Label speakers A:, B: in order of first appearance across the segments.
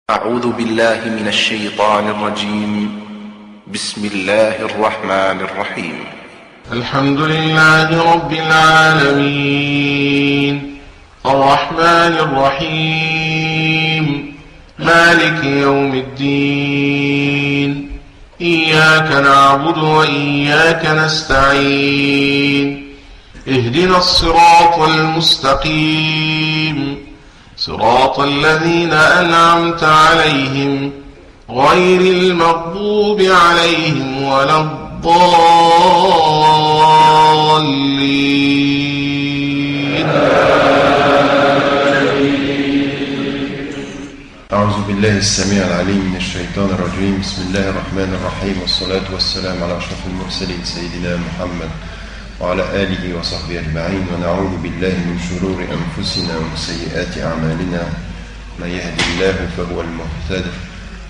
A: أعوذ بالله من الشيطان الرجيم. بسم الله الرحمن الرحيم.
B: الحمد لله رب العالمين الرحمن الرحيم مالك يوم الدين إياك نعبد وإياك نستعين اهدنا الصراط المستقيم صراط الذين أنعمت عليهم غير المغضوب عليهم ولا الضالين.
C: أعوذ بالله السميع العليم من الشيطان الرجيم. بسم الله الرحمن الرحيم والصلاة والسلام على أشرف المرسلين سيدنا محمد وعلى آله وصحبه أجمعين. ونعوذ بالله من شرور أنفسنا ومن سيئات أعمالنا. من يهد الله فهو المهتد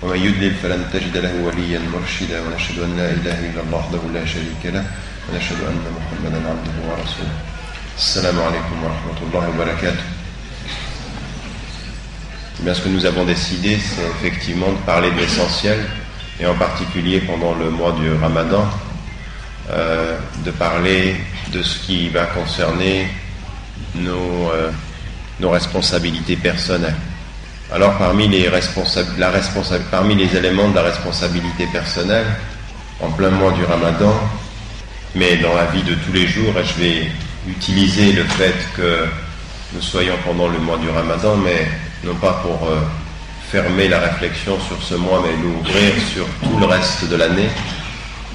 C: ومن يضلل فلن تجد له وليا مرشدا. ونشهد أن لا إله إلا الله وحده لا شريك له ونشهد أن محمدا عبده ورسوله. السلام عليكم ورحمة الله وبركاته. Bien, ce que nous avons décidé, c'est effectivement de parler de l'essentiel, et en particulier pendant le mois du Ramadan, de parler de ce qui va concerner nos responsabilités personnelles. Alors, parmi les éléments de la responsabilité personnelle, en plein mois du Ramadan, mais dans la vie de tous les jours, et je vais utiliser le fait que nous soyons pendant le mois du Ramadan, mais non pas pour fermer la réflexion sur ce mois, mais l'ouvrir sur tout le reste de l'année,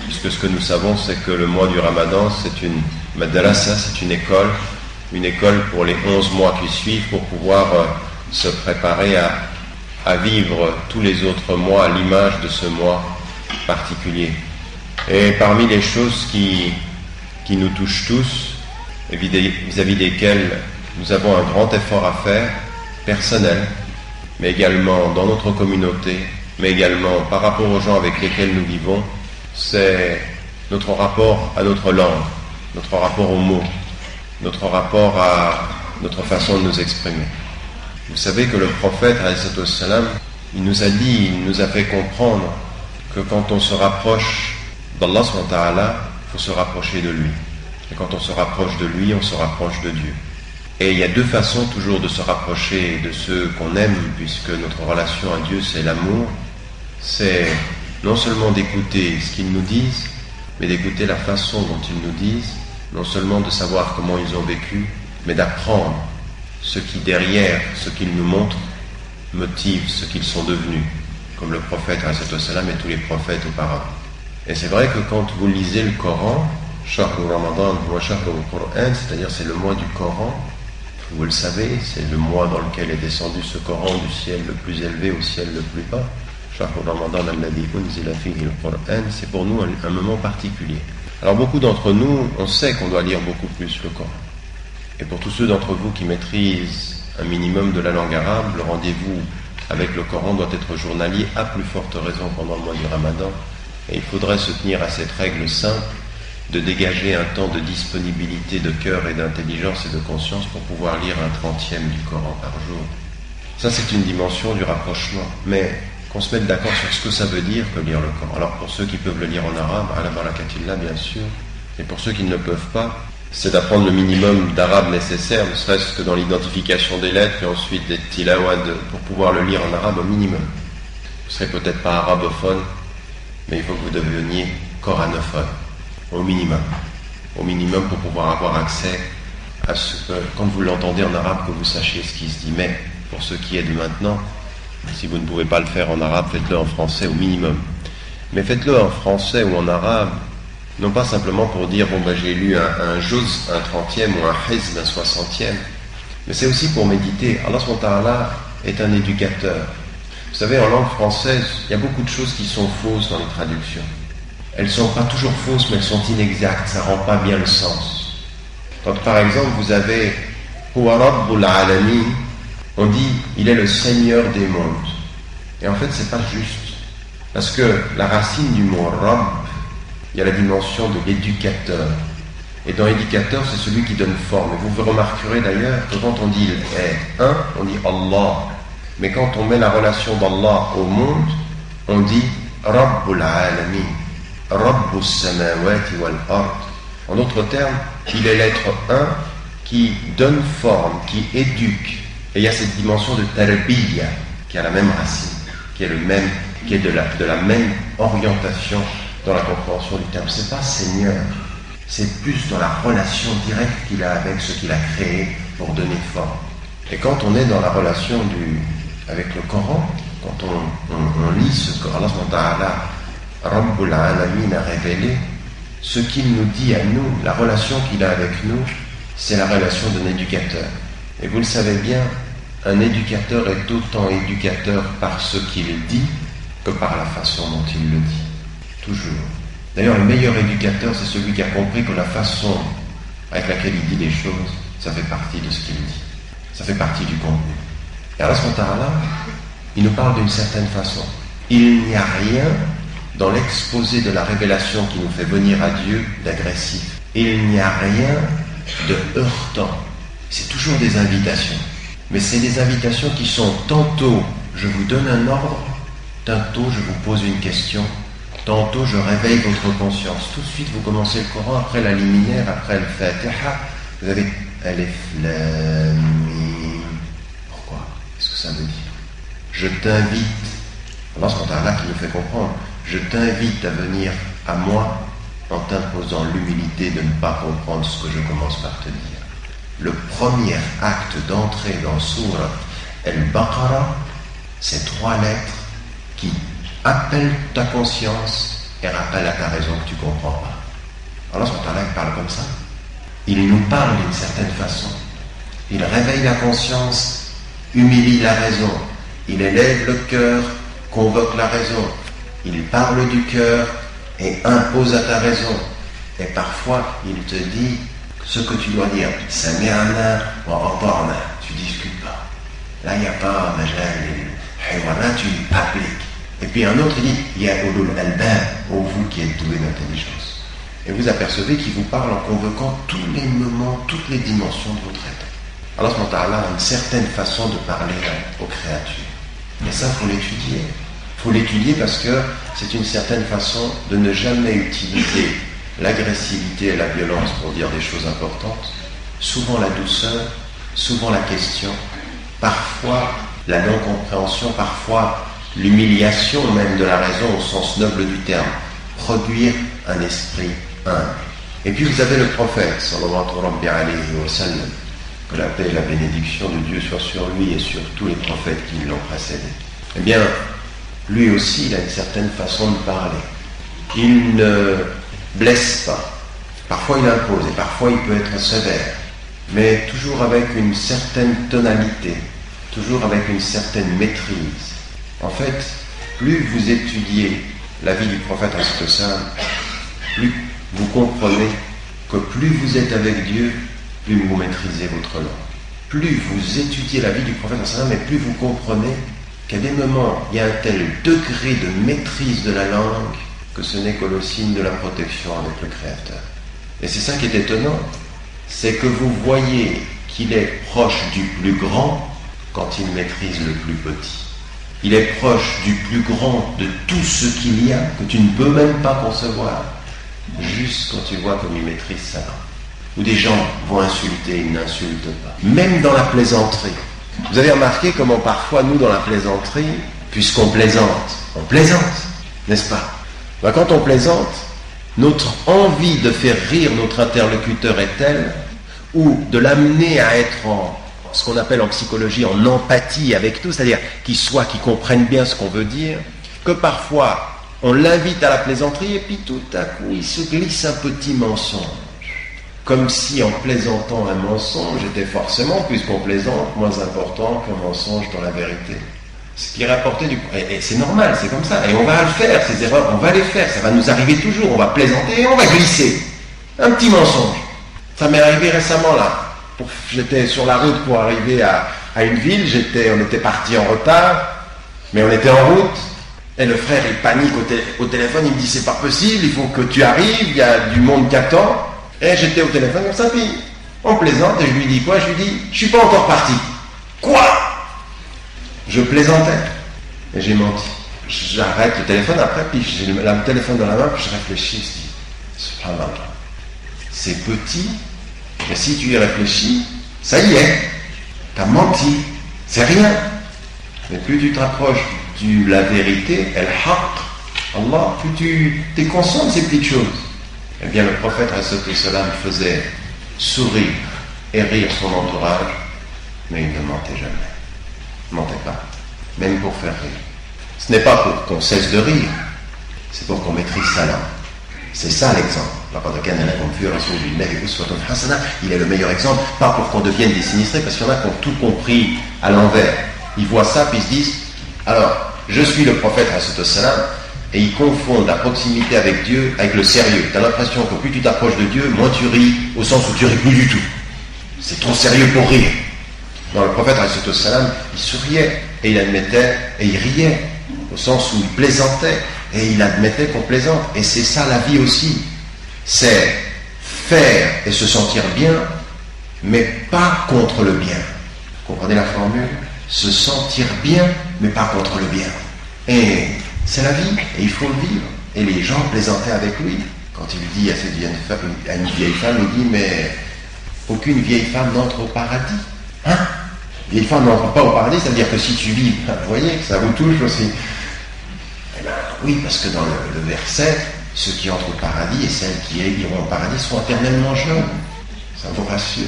C: puisque ce que nous savons, c'est que le mois du Ramadan, c'est une madrasa, c'est une école pour les 11 mois qui suivent, pour pouvoir se préparer à vivre tous les autres mois à l'image de ce mois particulier. Et parmi les choses qui nous touchent tous, et vis-à-vis desquelles nous avons un grand effort à faire, personnel, mais également dans notre communauté, mais également par rapport aux gens avec lesquels nous vivons, c'est notre rapport à notre langue, notre rapport aux mots, notre rapport à notre façon de nous exprimer. Vous savez que le prophète, il nous a dit, il nous a fait comprendre que quand on se rapproche d'Allah, il faut se rapprocher de lui. Et quand on se rapproche de lui, on se rapproche de Dieu. Et il y a deux façons toujours de se rapprocher de ceux qu'on aime, puisque notre relation à Dieu, c'est l'amour. C'est non seulement d'écouter ce qu'ils nous disent, mais d'écouter la façon dont ils nous disent, non seulement de savoir comment ils ont vécu, mais d'apprendre ce qui, derrière ce qu'ils nous montrent, motive ce qu'ils sont devenus, comme le prophète et tous les prophètes auparavant. Et c'est vrai que quand vous lisez le Coran, Shahrul Ramadan wa Shahrul Qur'an, c'est-à-dire c'est le mois du Coran, vous le savez, c'est le mois dans lequel est descendu ce Coran du ciel le plus élevé au ciel le plus bas. Shahrul Ramadan alladhi unzila fihi al-Qur'an, c'est pour nous un moment particulier. Alors beaucoup d'entre nous, on sait qu'on doit lire beaucoup plus le Coran. Et pour tous ceux d'entre vous qui maîtrisent un minimum de la langue arabe, le rendez-vous avec le Coran doit être journalier, à plus forte raison pendant le mois du Ramadan. Et il faudrait se tenir à cette règle simple de dégager un temps de disponibilité de cœur et d'intelligence et de conscience pour pouvoir lire un 30e du Coran par jour. Ça, c'est une dimension du rapprochement. Mais qu'on se mette d'accord sur ce que ça veut dire que lire le Coran. Alors pour ceux qui peuvent le lire en arabe, ala barakatillah bien sûr, et pour ceux qui ne le peuvent pas, c'est d'apprendre le minimum d'arabe nécessaire, ne serait-ce que dans l'identification des lettres et ensuite des tilawad pour pouvoir le lire en arabe au minimum. Vous ne serez peut-être pas arabophone, mais il faut que vous deveniez coranophone, au minimum pour pouvoir avoir accès à ce que, quand vous l'entendez en arabe, que vous sachiez ce qui se dit. Mais pour ce qui est de maintenant, si vous ne pouvez pas le faire en arabe, faites-le en français au minimum. Mais faites-le en français ou en arabe, non pas simplement pour dire j'ai lu un juz, un 30e ou un hizb, un 60e, mais c'est aussi pour méditer. Allah subhanahu wa ta'ala est un éducateur. Vous savez, en langue française, il y a beaucoup de choses qui sont fausses dans les traductions. Elles ne sont pas toujours fausses, mais elles sont inexactes, ça ne rend pas bien le sens. Donc par exemple, vous avez Huwa Rabbul Alamin, on dit il est le Seigneur des mondes. Et en fait, c'est pas juste. Parce que la racine du mot Rabb, il y a la dimension de l'éducateur. Et dans l'éducateur, c'est celui qui donne forme. Et vous remarquerez d'ailleurs que quand on dit est un, on dit Allah. Mais quand on met la relation d'Allah au monde, on dit Rabbul Alamin, Rabbus Samawati wal Ard. En d'autres termes, il est l'être un qui donne forme, qui éduque. Et il y a cette dimension de tarbiya qui a la même racine, qui est de la même orientation dans la compréhension du terme. C'est pas Seigneur, c'est plus dans la relation directe qu'il a avec ce qu'il a créé pour donner forme. Et quand on est dans la relation avec le Coran, quand on lit ce que Allah subhanahu wa ta'ala, Rabbul Alamin, a révélé, ce qu'il nous dit à nous, la relation qu'il a avec nous, c'est la relation d'un éducateur. Et vous le savez bien, un éducateur est autant éducateur par ce qu'il dit que par la façon dont il le dit. Toujours. D'ailleurs, le meilleur éducateur, c'est celui qui a compris que la façon avec laquelle il dit les choses, ça fait partie de ce qu'il dit. Ça fait partie du contenu. Et Allah subhanahu wa ta'ala, il nous parle d'une certaine façon. Il n'y a rien dans l'exposé de la révélation qui nous fait venir à Dieu d'agressif. Il n'y a rien de heurtant. C'est toujours des invitations. Mais c'est des invitations qui sont tantôt je vous donne un ordre, tantôt je vous pose une question, tantôt je réveille votre conscience. Tout de suite vous commencez le Coran, après la liminaire, après le Fatiha, vous avez Alif Lam Mim. Pourquoi? Qu'est-ce que ça veut dire? Je t'invite, Allah subhanahu wa ta'ala qui nous fait comprendre, je t'invite à venir à moi en t'imposant l'humilité de ne pas comprendre ce que je commence par te dire. Le premier acte d'entrée dans Sourate Al-Baqarah, c'est 3 lettres qui appellent ta conscience et rappellent à ta raison que tu ne comprends pas. Allah subhanahu wa ta'ala parle comme ça. Il nous parle d'une certaine façon. Il réveille la conscience, humilie la raison. Il élève le cœur, convoque la raison. Il parle du cœur et impose à ta raison. Et parfois, il te dit ce que tu dois dire. Sami'na wa ata'na. Tu ne discutes pas. Là, il n'y a pas majal, là, tu appliques. Et puis un autre, il dit ya ulul albab, ô vous qui êtes doués d'intelligence. Et vous apercevez qu'il vous parle en convoquant tous les moments, toutes les dimensions de votre être. Allah subhanahu wa ta'ala a une certaine façon de parler aux créatures. Mais ça, il faut l'étudier. Il faut l'étudier parce que c'est une certaine façon de ne jamais utiliser l'agressivité et la violence pour dire des choses importantes. Souvent la douceur, souvent la question, parfois la non-compréhension, parfois l'humiliation même de la raison au sens noble du terme. Produire un esprit humble. Et puis vous avez le prophète, sallallahu alayhi wa sallam, que la paix et la bénédiction de Dieu soit sur lui et sur tous les prophètes qui l'ont précédé. Eh bien, lui aussi, il a une certaine façon de parler. Il ne blesse pas. Parfois, il impose et parfois, il peut être sévère. Mais toujours avec une certaine tonalité, toujours avec une certaine maîtrise. En fait, plus vous étudiez la vie du prophète, plus vous comprenez que plus vous êtes avec Dieu, plus vous maîtrisez votre langue. Plus vous étudiez la vie du prophète, mais plus vous comprenez qu'à des moments, il y a un tel degré de maîtrise de la langue que ce n'est que le signe de la protection avec le Créateur. Et c'est ça qui est étonnant, c'est que vous voyez qu'il est proche du plus grand quand il maîtrise le plus petit. Il est proche du plus grand de tout ce qu'il y a, que tu ne peux même pas concevoir, juste quand tu vois comme il maîtrise sa langue. Où des gens vont insulter, ils n'insultent pas. Même dans la plaisanterie. Vous avez remarqué comment parfois, nous, dans la plaisanterie, puisqu'on plaisante, on plaisante, n'est-ce pas? Quand on plaisante, notre envie de faire rire notre interlocuteur est telle, ou de l'amener à être en ce qu'on appelle en psychologie en empathie avec nous, c'est-à-dire qu'il comprenne bien ce qu'on veut dire, que parfois on l'invite à la plaisanterie et puis tout à coup il se glisse un petit mensonge. Comme si en plaisantant un mensonge était forcément, puisqu'on plaisante, moins important qu'un mensonge dans la vérité. Ce qui rapportait du... Et c'est normal, c'est comme ça. Et on va le faire, ces erreurs, on va les faire. Ça va nous arriver toujours. On va plaisanter et on va glisser. Un petit mensonge. Ça m'est arrivé récemment là. J'étais sur la route pour arriver à une ville. On était parti en retard, mais on était en route. Et le frère, il panique au téléphone. Il me dit, c'est pas possible, il faut que tu arrives. Il y a du monde qui attend. Et j'étais au téléphone comme ça, puis on plaisante, et je lui dis quoi? Je lui dis, je suis pas encore parti. Quoi? Je plaisantais. Et j'ai menti. J'arrête le téléphone après, puis j'ai le téléphone dans la main, puis je réfléchis, je dis, subhanallah, c'est petit, mais si tu y réfléchis, ça y est, t'as menti, c'est rien. Mais plus tu te rapproches de la vérité, el-haq, Allah, plus tu es conscient de ces petites choses. Eh bien, le prophète salam faisait sourire et rire son entourage, mais il ne mentait jamais. Il ne mentait pas, même pour faire rire. Ce n'est pas pour qu'on cesse de rire, c'est pour qu'on maîtrise sa langue. C'est ça l'exemple. Il est le meilleur exemple, pas pour qu'on devienne des sinistrés, parce qu'il y en a qui ont tout compris à l'envers. Ils voient ça, puis ils se disent, alors, je suis le prophète, et ils confondent la proximité avec Dieu avec le sérieux. Tu as l'impression que plus tu t'approches de Dieu, moins tu ris, au sens où tu ris plus du tout. C'est trop sérieux pour rire. Non, le prophète, il souriait, et il admettait, et il riait, au sens où il plaisantait, et il admettait qu'on plaisante. Et c'est ça la vie aussi. C'est faire et se sentir bien, mais pas contre le bien. Vous comprenez la formule? Se sentir bien, mais pas contre le bien. Et c'est la vie, et il faut le vivre. Et les gens plaisantaient avec lui. Quand il dit à une vieille femme, il dit, mais aucune vieille femme n'entre au paradis. Hein? Vieille femme n'entre pas au paradis, ça veut dire que si tu vis, vous voyez, ça vous touche aussi. Eh bien, oui, parce que dans le verset, ceux qui entrent au paradis et celles qui iront au paradis seront éternellement jeunes. Ça vous rassure.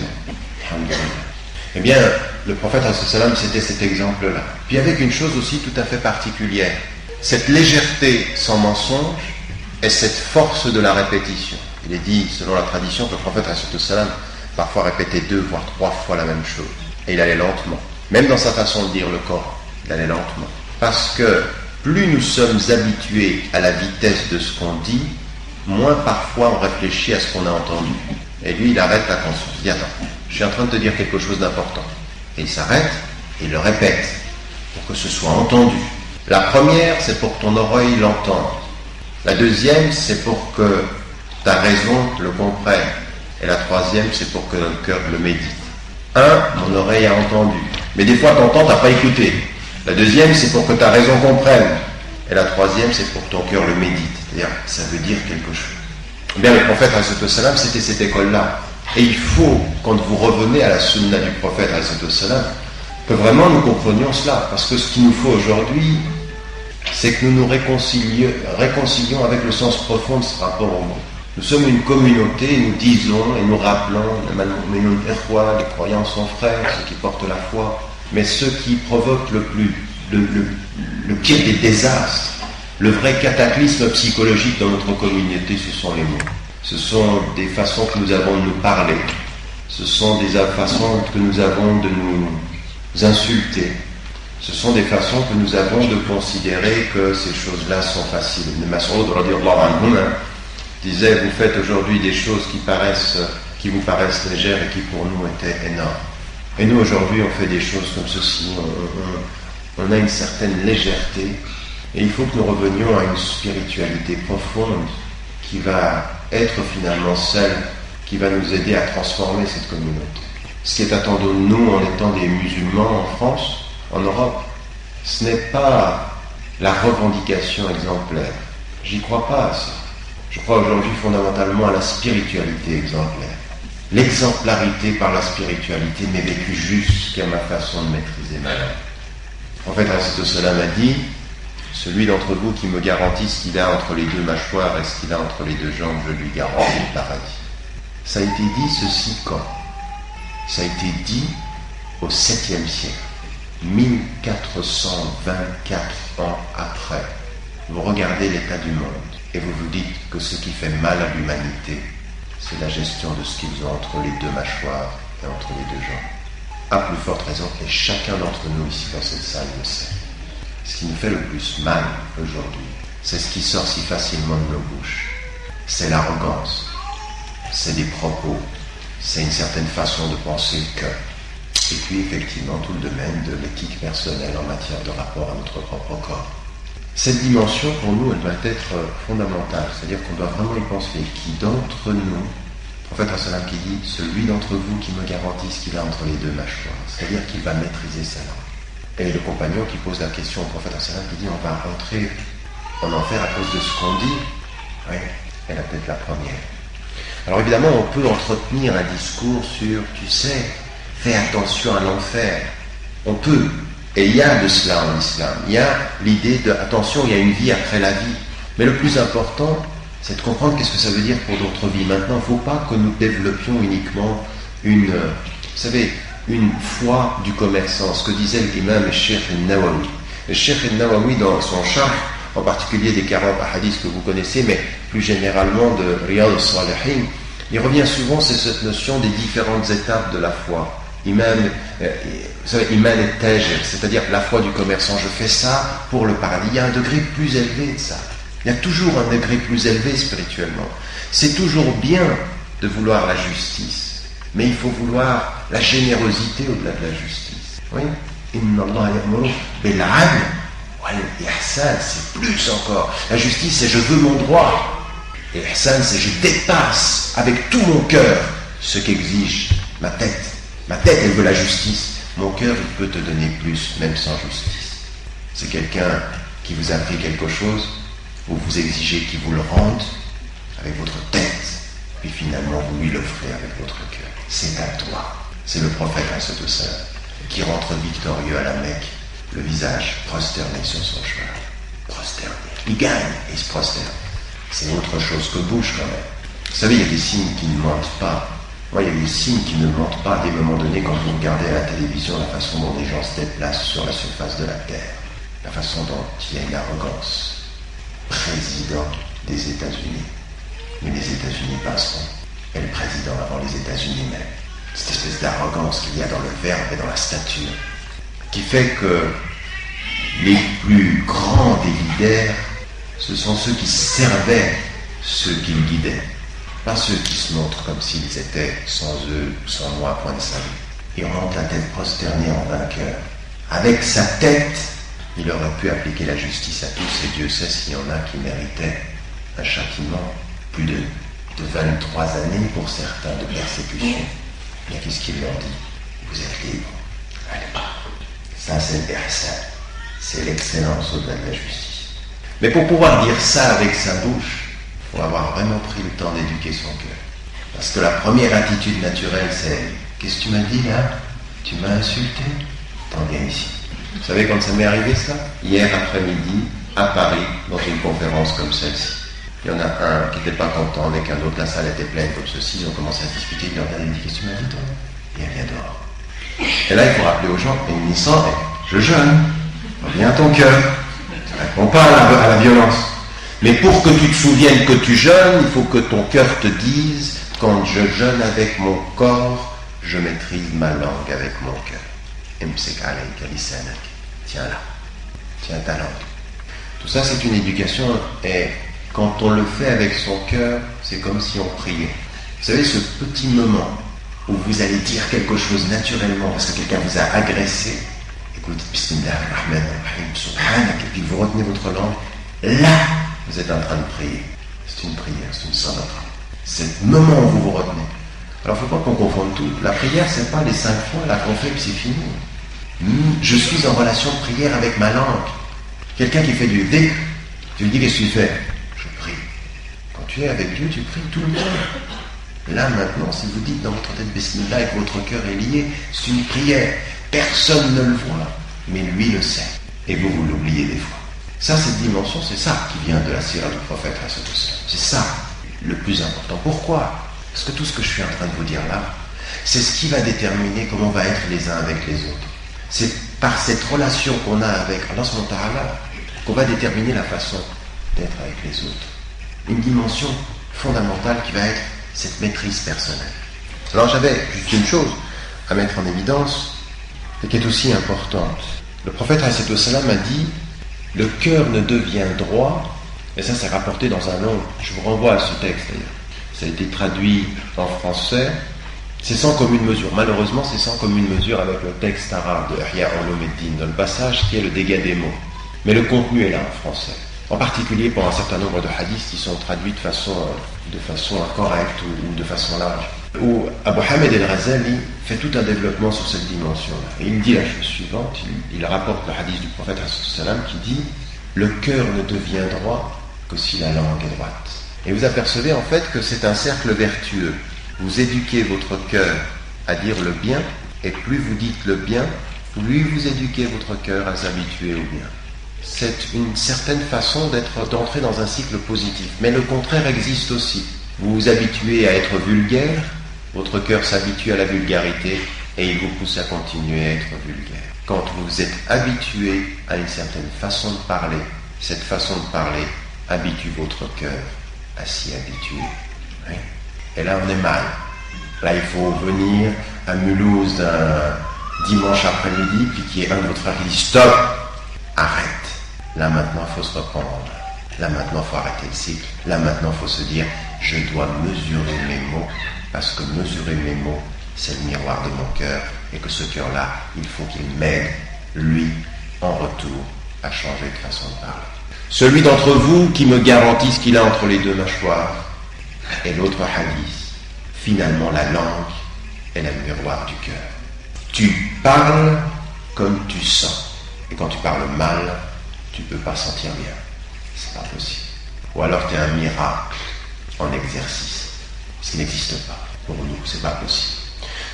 C: Eh bien, le prophète, c'était cet exemple-là. Puis avec une chose aussi tout à fait particulière. Cette légèreté sans mensonge et cette force de la répétition. Il est dit, selon la tradition, que le prophète, parfois répétait 2 voire 3 fois la même chose. Et il allait lentement. Même dans sa façon de dire le Coran, il allait lentement. Parce que plus nous sommes habitués à la vitesse de ce qu'on dit, moins parfois on réfléchit à ce qu'on a entendu. Et lui, il arrête la conscience. Il dit, attends, je suis en train de te dire quelque chose d'important. Et il s'arrête et il le répète pour que ce soit entendu. La première, c'est pour que ton oreille l'entende. La deuxième, c'est pour que ta raison le comprenne. Et la troisième, c'est pour que le cœur le médite. Mon oreille a entendu. Mais des fois, t'entends, t'as pas écouté. La deuxième, c'est pour que ta raison comprenne. Et la troisième, c'est pour que ton cœur le médite. C'est-à-dire, ça veut dire quelque chose. Eh bien, le prophète, c'était cette école-là. Et il faut, quand vous revenez à la sunna du prophète, que vraiment nous comprenions cela. Parce que ce qu'il nous faut aujourd'hui, c'est que nous nous réconcilions avec le sens profond de ce rapport au monde. Nous sommes une communauté, nous disons et nous rappelons, les croyants sont frères, ceux qui portent la foi, mais ceux qui provoquent le pire des désastres, le vrai cataclysme psychologique dans notre communauté, ce sont les mots. Ce sont des façons que nous avons de nous parler, ce sont des façons que nous avons de nous insulter, ce sont des façons que nous avons de considérer que ces choses-là sont faciles. Ibn Mas'ud radiyallahu anhu disait, vous faites aujourd'hui des choses qui vous paraissent légères et qui pour nous étaient énormes. Et nous aujourd'hui on fait des choses comme ceci, on a une certaine légèreté, et il faut que nous revenions à une spiritualité profonde qui va être finalement celle qui va nous aider à transformer cette communauté. Ce qui est attendu de nous en étant des musulmans en France, en Europe, ce n'est pas la revendication exemplaire. J'y crois pas à ça. Je crois aujourd'hui fondamentalement à la spiritualité exemplaire. L'exemplarité par la spiritualité, mais vécue jusqu'à ma façon de maîtriser ma langue. En fait, Salam a dit, celui d'entre vous qui me garantit ce qu'il a entre les 2 mâchoires et ce qu'il a entre les 2 jambes, je lui garantis le paradis. Ça a été dit ceci quand? Ça a été dit au 7e siècle, 1424 ans après. Vous regardez l'état du monde et vous vous dites que ce qui fait mal à l'humanité, c'est la gestion de ce qu'ils ont entre les 2 mâchoires et entre les 2 jambes. À plus forte raison, et chacun d'entre nous ici dans cette salle le sait. Ce qui nous fait le plus mal aujourd'hui, c'est ce qui sort si facilement de nos bouches. C'est l'arrogance, c'est des propos, c'est une certaine façon de penser que. Et puis effectivement tout le domaine de l'éthique personnelle en matière de rapport à notre propre corps. Cette dimension pour nous, elle doit être fondamentale, c'est-à-dire qu'on doit vraiment y penser. Qui d'entre nous, le prophète qui dit, celui d'entre vous qui me garantit ce qu'il a entre les 2 mâchoires, c'est-à-dire qu'il va maîtriser sa langue. Et le compagnon qui pose la question au prophète qui dit on va rentrer en enfer à cause de ce qu'on dit. Oui, elle a peut-être la première. Alors évidemment, on peut entretenir un discours sur, tu sais, fais attention à l'enfer. On peut. Et il y a de cela en islam. Il y a l'idée de, attention, il y a une vie après la vie. Mais le plus important, c'est de comprendre qu'est-ce que ça veut dire pour d'autres vies. Maintenant, il ne faut pas que nous développions uniquement une foi du commerçant. Ce que disait l'imam le Cheikh al-Nawawi. Le Cheikh al-Nawawi, dans son charh, en particulier des 40 hadiths que vous connaissez, mais plus généralement de Riyad al-Salihin, il revient souvent sur cette notion des différentes étapes de la foi. Iman et tajir, c'est-à-dire la foi du commerçant. Je fais ça pour le paradis. Il y a un degré plus élevé de ça. Il y a toujours un degré plus élevé spirituellement. C'est toujours bien de vouloir la justice, mais il faut vouloir la générosité au-delà de la justice. Oui. Inna Allah ya'muru bil 'adl wal ihsan, c'est plus encore. La justice, c'est je veux mon droit. Et ihsan, c'est je dépasse avec tout mon cœur ce qu'exige ma tête. Ma tête, elle veut la justice. Mon cœur, il peut te donner plus, même sans justice. C'est quelqu'un qui vous a pris quelque chose, vous vous exigez qu'il vous le rende avec votre tête, puis finalement vous lui l'offrez avec votre cœur. C'est à toi. C'est le prophète qui rentre victorieux à la Mecque, le visage prosterné sur son cheval. Prosterné. Il gagne et il se prosterne. C'est autre chose que bouche quand même. Vous savez, il y a des signes qui ne mentent pas. Moi, il y a des signes qui ne mentent pas. À des moments donnés, quand vous regardez à la télévision la façon dont les gens se déplacent sur la surface de la Terre, la façon dont il y a une arrogance. Président des États-Unis. Mais les États-Unis passeront. Et le président avant les États-Unis même. Cette espèce d'arrogance qu'il y a dans le verbe et dans la stature, qui fait que les plus grands des leaders, ce sont ceux qui servaient ceux qu'ils guidaient. Pas ceux qui se montrent comme s'ils étaient sans eux, sans moi, point de salut. Et on monte la tête prosternée en vainqueur. Avec sa tête, il aurait pu appliquer la justice à tous, et Dieu sait s'il y en a qui méritaient un châtiment, plus de 23 années pour certains de persécution. Mais qu'est-ce qu'il leur dit? Vous êtes libres. Allez. Ça, c'est le ihsan. C'est l'excellence au-delà de la justice. Mais pour pouvoir dire ça avec sa bouche, il faut avoir vraiment pris le temps d'éduquer son cœur. Parce que la première attitude naturelle, c'est « Qu'est-ce que tu m'as dit là? Tu m'as insulté? T'en viens ici. » Vous savez quand ça m'est arrivé ça? Hier après-midi, à Paris, dans une conférence comme celle-ci. Il y en a un qui n'était pas content, avec un autre, la salle était pleine comme ceci, ils ont commencé à discuter, il leur a dit « Qu'est-ce que tu m'as dit toi? » Et elle vient dehors. Et là, il faut rappeler aux gens, et ils disent « Je jeûne, reviens à ton cœur. » Ça ne répond pas à la violence. Mais pour que tu te souviennes que tu jeûnes, il faut que ton cœur te dise « Quand je jeûne avec mon corps, je maîtrise ma langue avec mon cœur. » Tiens là, tiens ta langue. Tout ça, c'est une éducation, et quand on le fait avec son cœur, c'est comme si on priait. Vous savez, ce petit moment où vous allez dire quelque chose naturellement parce que quelqu'un vous a agressé, et que vous dites Bismillah ar-Rahman ar-Rahim, Subhanak, et puis vous retenez votre langue, là, vous êtes en train de prier. C'est une prière, c'est une sadaqah. C'est le moment où vous vous retenez. Alors il ne faut pas qu'on confonde tout. La prière, c'est pas les 5 fois là qu'on fait puis c'est fini. Je suis en relation de prière avec ma langue. Quelqu'un qui fait du dhikr, tu lui dis qu'est-ce que tu fais? Je prie. Quand tu es avec Dieu, tu pries tout le temps. Là maintenant, si vous dites dans votre tête Bismillah et que votre cœur est lié, c'est une prière. Personne ne le voit, mais lui le sait. Et vous l'oubliez des fois. Ça, cette dimension, c'est ça qui vient de la sira du prophète. C'est ça le plus important. Pourquoi? Parce que tout ce que je suis en train de vous dire là, c'est ce qui va déterminer comment on va être les uns avec les autres. C'est par cette relation qu'on a avec Allah subhanahu wa ta'ala qu'on va déterminer la façon d'être avec les autres. Une dimension fondamentale qui va être cette maîtrise personnelle. Alors j'avais juste une chose à mettre en évidence et qui est aussi importante. Le prophète alayhi salam a dit « Le cœur ne devient droit », et ça c'est rapporté dans un nom, je vous renvoie à ce texte d'ailleurs. Ça a été traduit en français, c'est sans commune mesure. Malheureusement, c'est sans commune mesure avec le texte arabe de Ihya Ulumuddin, dans le passage qui est le dégât des mots. Mais le contenu est là en français. En particulier pour un certain nombre de hadiths qui sont traduits de façon correcte ou de façon large. où Abu Hamid al-Ghazali fait tout un développement sur cette dimension-là. Et il dit la chose suivante, il rapporte le hadith du prophète sallam qui dit « Le cœur ne devient droit que si la langue est droite ». Et vous apercevez en fait que c'est un cercle vertueux. Vous éduquez votre cœur à dire le bien, et plus vous dites le bien, plus vous éduquez votre cœur à s'habituer au bien. C'est une certaine façon d'entrer dans un cycle positif. Mais le contraire existe aussi. Vous vous habituez à être vulgaire, votre cœur s'habitue à la vulgarité et il vous pousse à continuer à être vulgaire. Quand vous êtes habitué à une certaine façon de parler, cette façon de parler habitue votre cœur à s'y habituer. Oui. Et là, on est mal. Là, il faut venir à Mulhouse un dimanche après-midi, puis qu'il y ait un de votre frère qui dit « Stop ! Arrête !» Là, maintenant, il faut se reprendre. Là, maintenant, il faut arrêter le cycle. Là, maintenant, il faut se dire « Je dois mesurer mes mots, parce que mesurer mes mots, c'est le miroir de mon cœur, et que ce cœur-là, il faut qu'il m'aide, lui, en retour, à changer de façon de parler. Celui d'entre vous qui me garantit ce qu'il a entre les deux mâchoires, et l'autre hadith, finalement, la langue est le miroir du cœur. Tu parles comme tu sens. Et quand tu parles mal, tu ne peux pas sentir bien. C'est pas possible. Ou alors tu es un miracle en exercice. Ce qui n'existe pas. Pour nous, c'est pas possible.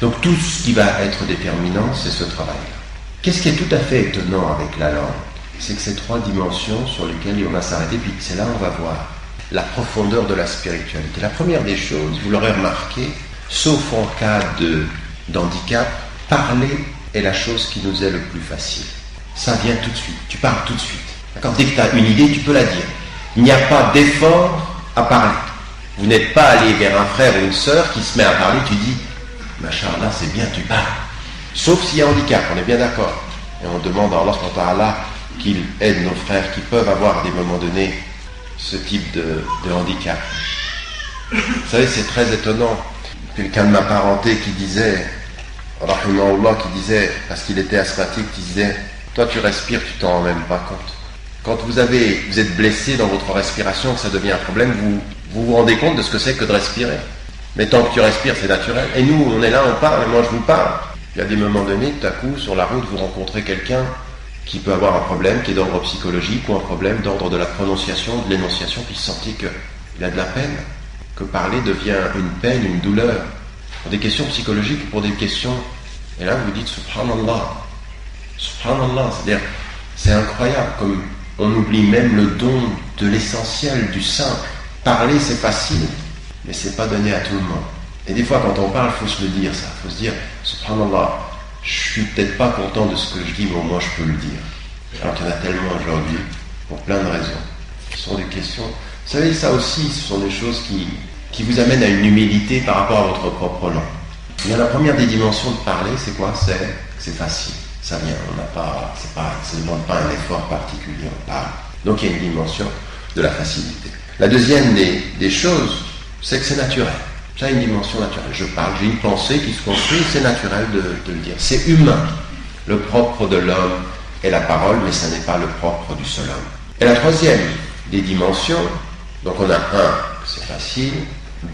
C: Donc tout ce qui va être déterminant, c'est ce travail-là. Qu'est-ce qui est tout à fait étonnant avec la langue? C'est que ces trois dimensions sur lesquelles on va s'arrêter, puis c'est là où on va voir la profondeur de la spiritualité. La première des choses, vous l'aurez remarqué, sauf en cas d'handicap, parler est la chose qui nous est le plus facile. Ça vient tout de suite, tu parles tout de suite. D'accord? Dès que tu as une idée, tu peux la dire. Il n'y a pas d'effort à parler. Vous n'êtes pas allé vers un frère ou une sœur qui se met à parler, tu dis « Machallah, c'est bien, tu parles ». Sauf s'il y a handicap, on est bien d'accord. Et on demande à Allah subhanahu wa ta'ala qu'il aide nos frères qui peuvent avoir à des moments donnés ce type de handicap. Vous savez, c'est très étonnant. Quelqu'un de ma parenté qui disait, rahimahullah, qui disait, parce qu'il était asthmatique, qui disait, toi tu respires, tu t'en rends même pas compte. Quand vous êtes blessé dans votre respiration, que ça devient un problème, vous rendez compte de ce que c'est que de respirer. Mais tant que tu respires, c'est naturel. Et nous, on est là, on parle, et moi je vous parle. Il y a des moments donnés, tout à coup, sur la route, vous rencontrez quelqu'un qui peut avoir un problème qui est d'ordre psychologique ou un problème d'ordre de la prononciation, de l'énonciation, puis sentir qu'il a de la peine, que parler devient une peine, une douleur, pour des questions psychologiques, pour des questions... Et là, vous dites Subhanallah. Subhanallah, c'est-à-dire, c'est incroyable, comme on oublie même le don de l'essentiel, du simple. Parler, c'est facile, mais c'est pas donné à tout le monde. Et des fois, quand on parle, il faut se le dire, ça. Il faut se dire, Subhanallah, je suis peut-être pas content de ce que je dis, mais au moins je peux le dire. Alors qu'il y en a tellement aujourd'hui, pour plein de raisons. Ce sont des questions... Vous savez, ça aussi, ce sont des choses qui vous amènent à une humilité par rapport à votre propre langue. Bien, la première des dimensions de parler, c'est quoi? C'est facile. Ça vient, ça ne demande pas un effort particulier, on parle. Donc il y a une dimension de la facilité. La deuxième des choses, c'est que c'est naturel. Ça a une dimension naturelle. Je parle, j'ai une pensée qui se construit, c'est naturel de le dire. C'est humain. Le propre de l'homme est la parole, mais ça n'est pas le propre du seul homme. Et la troisième des dimensions, donc on a 1, c'est facile,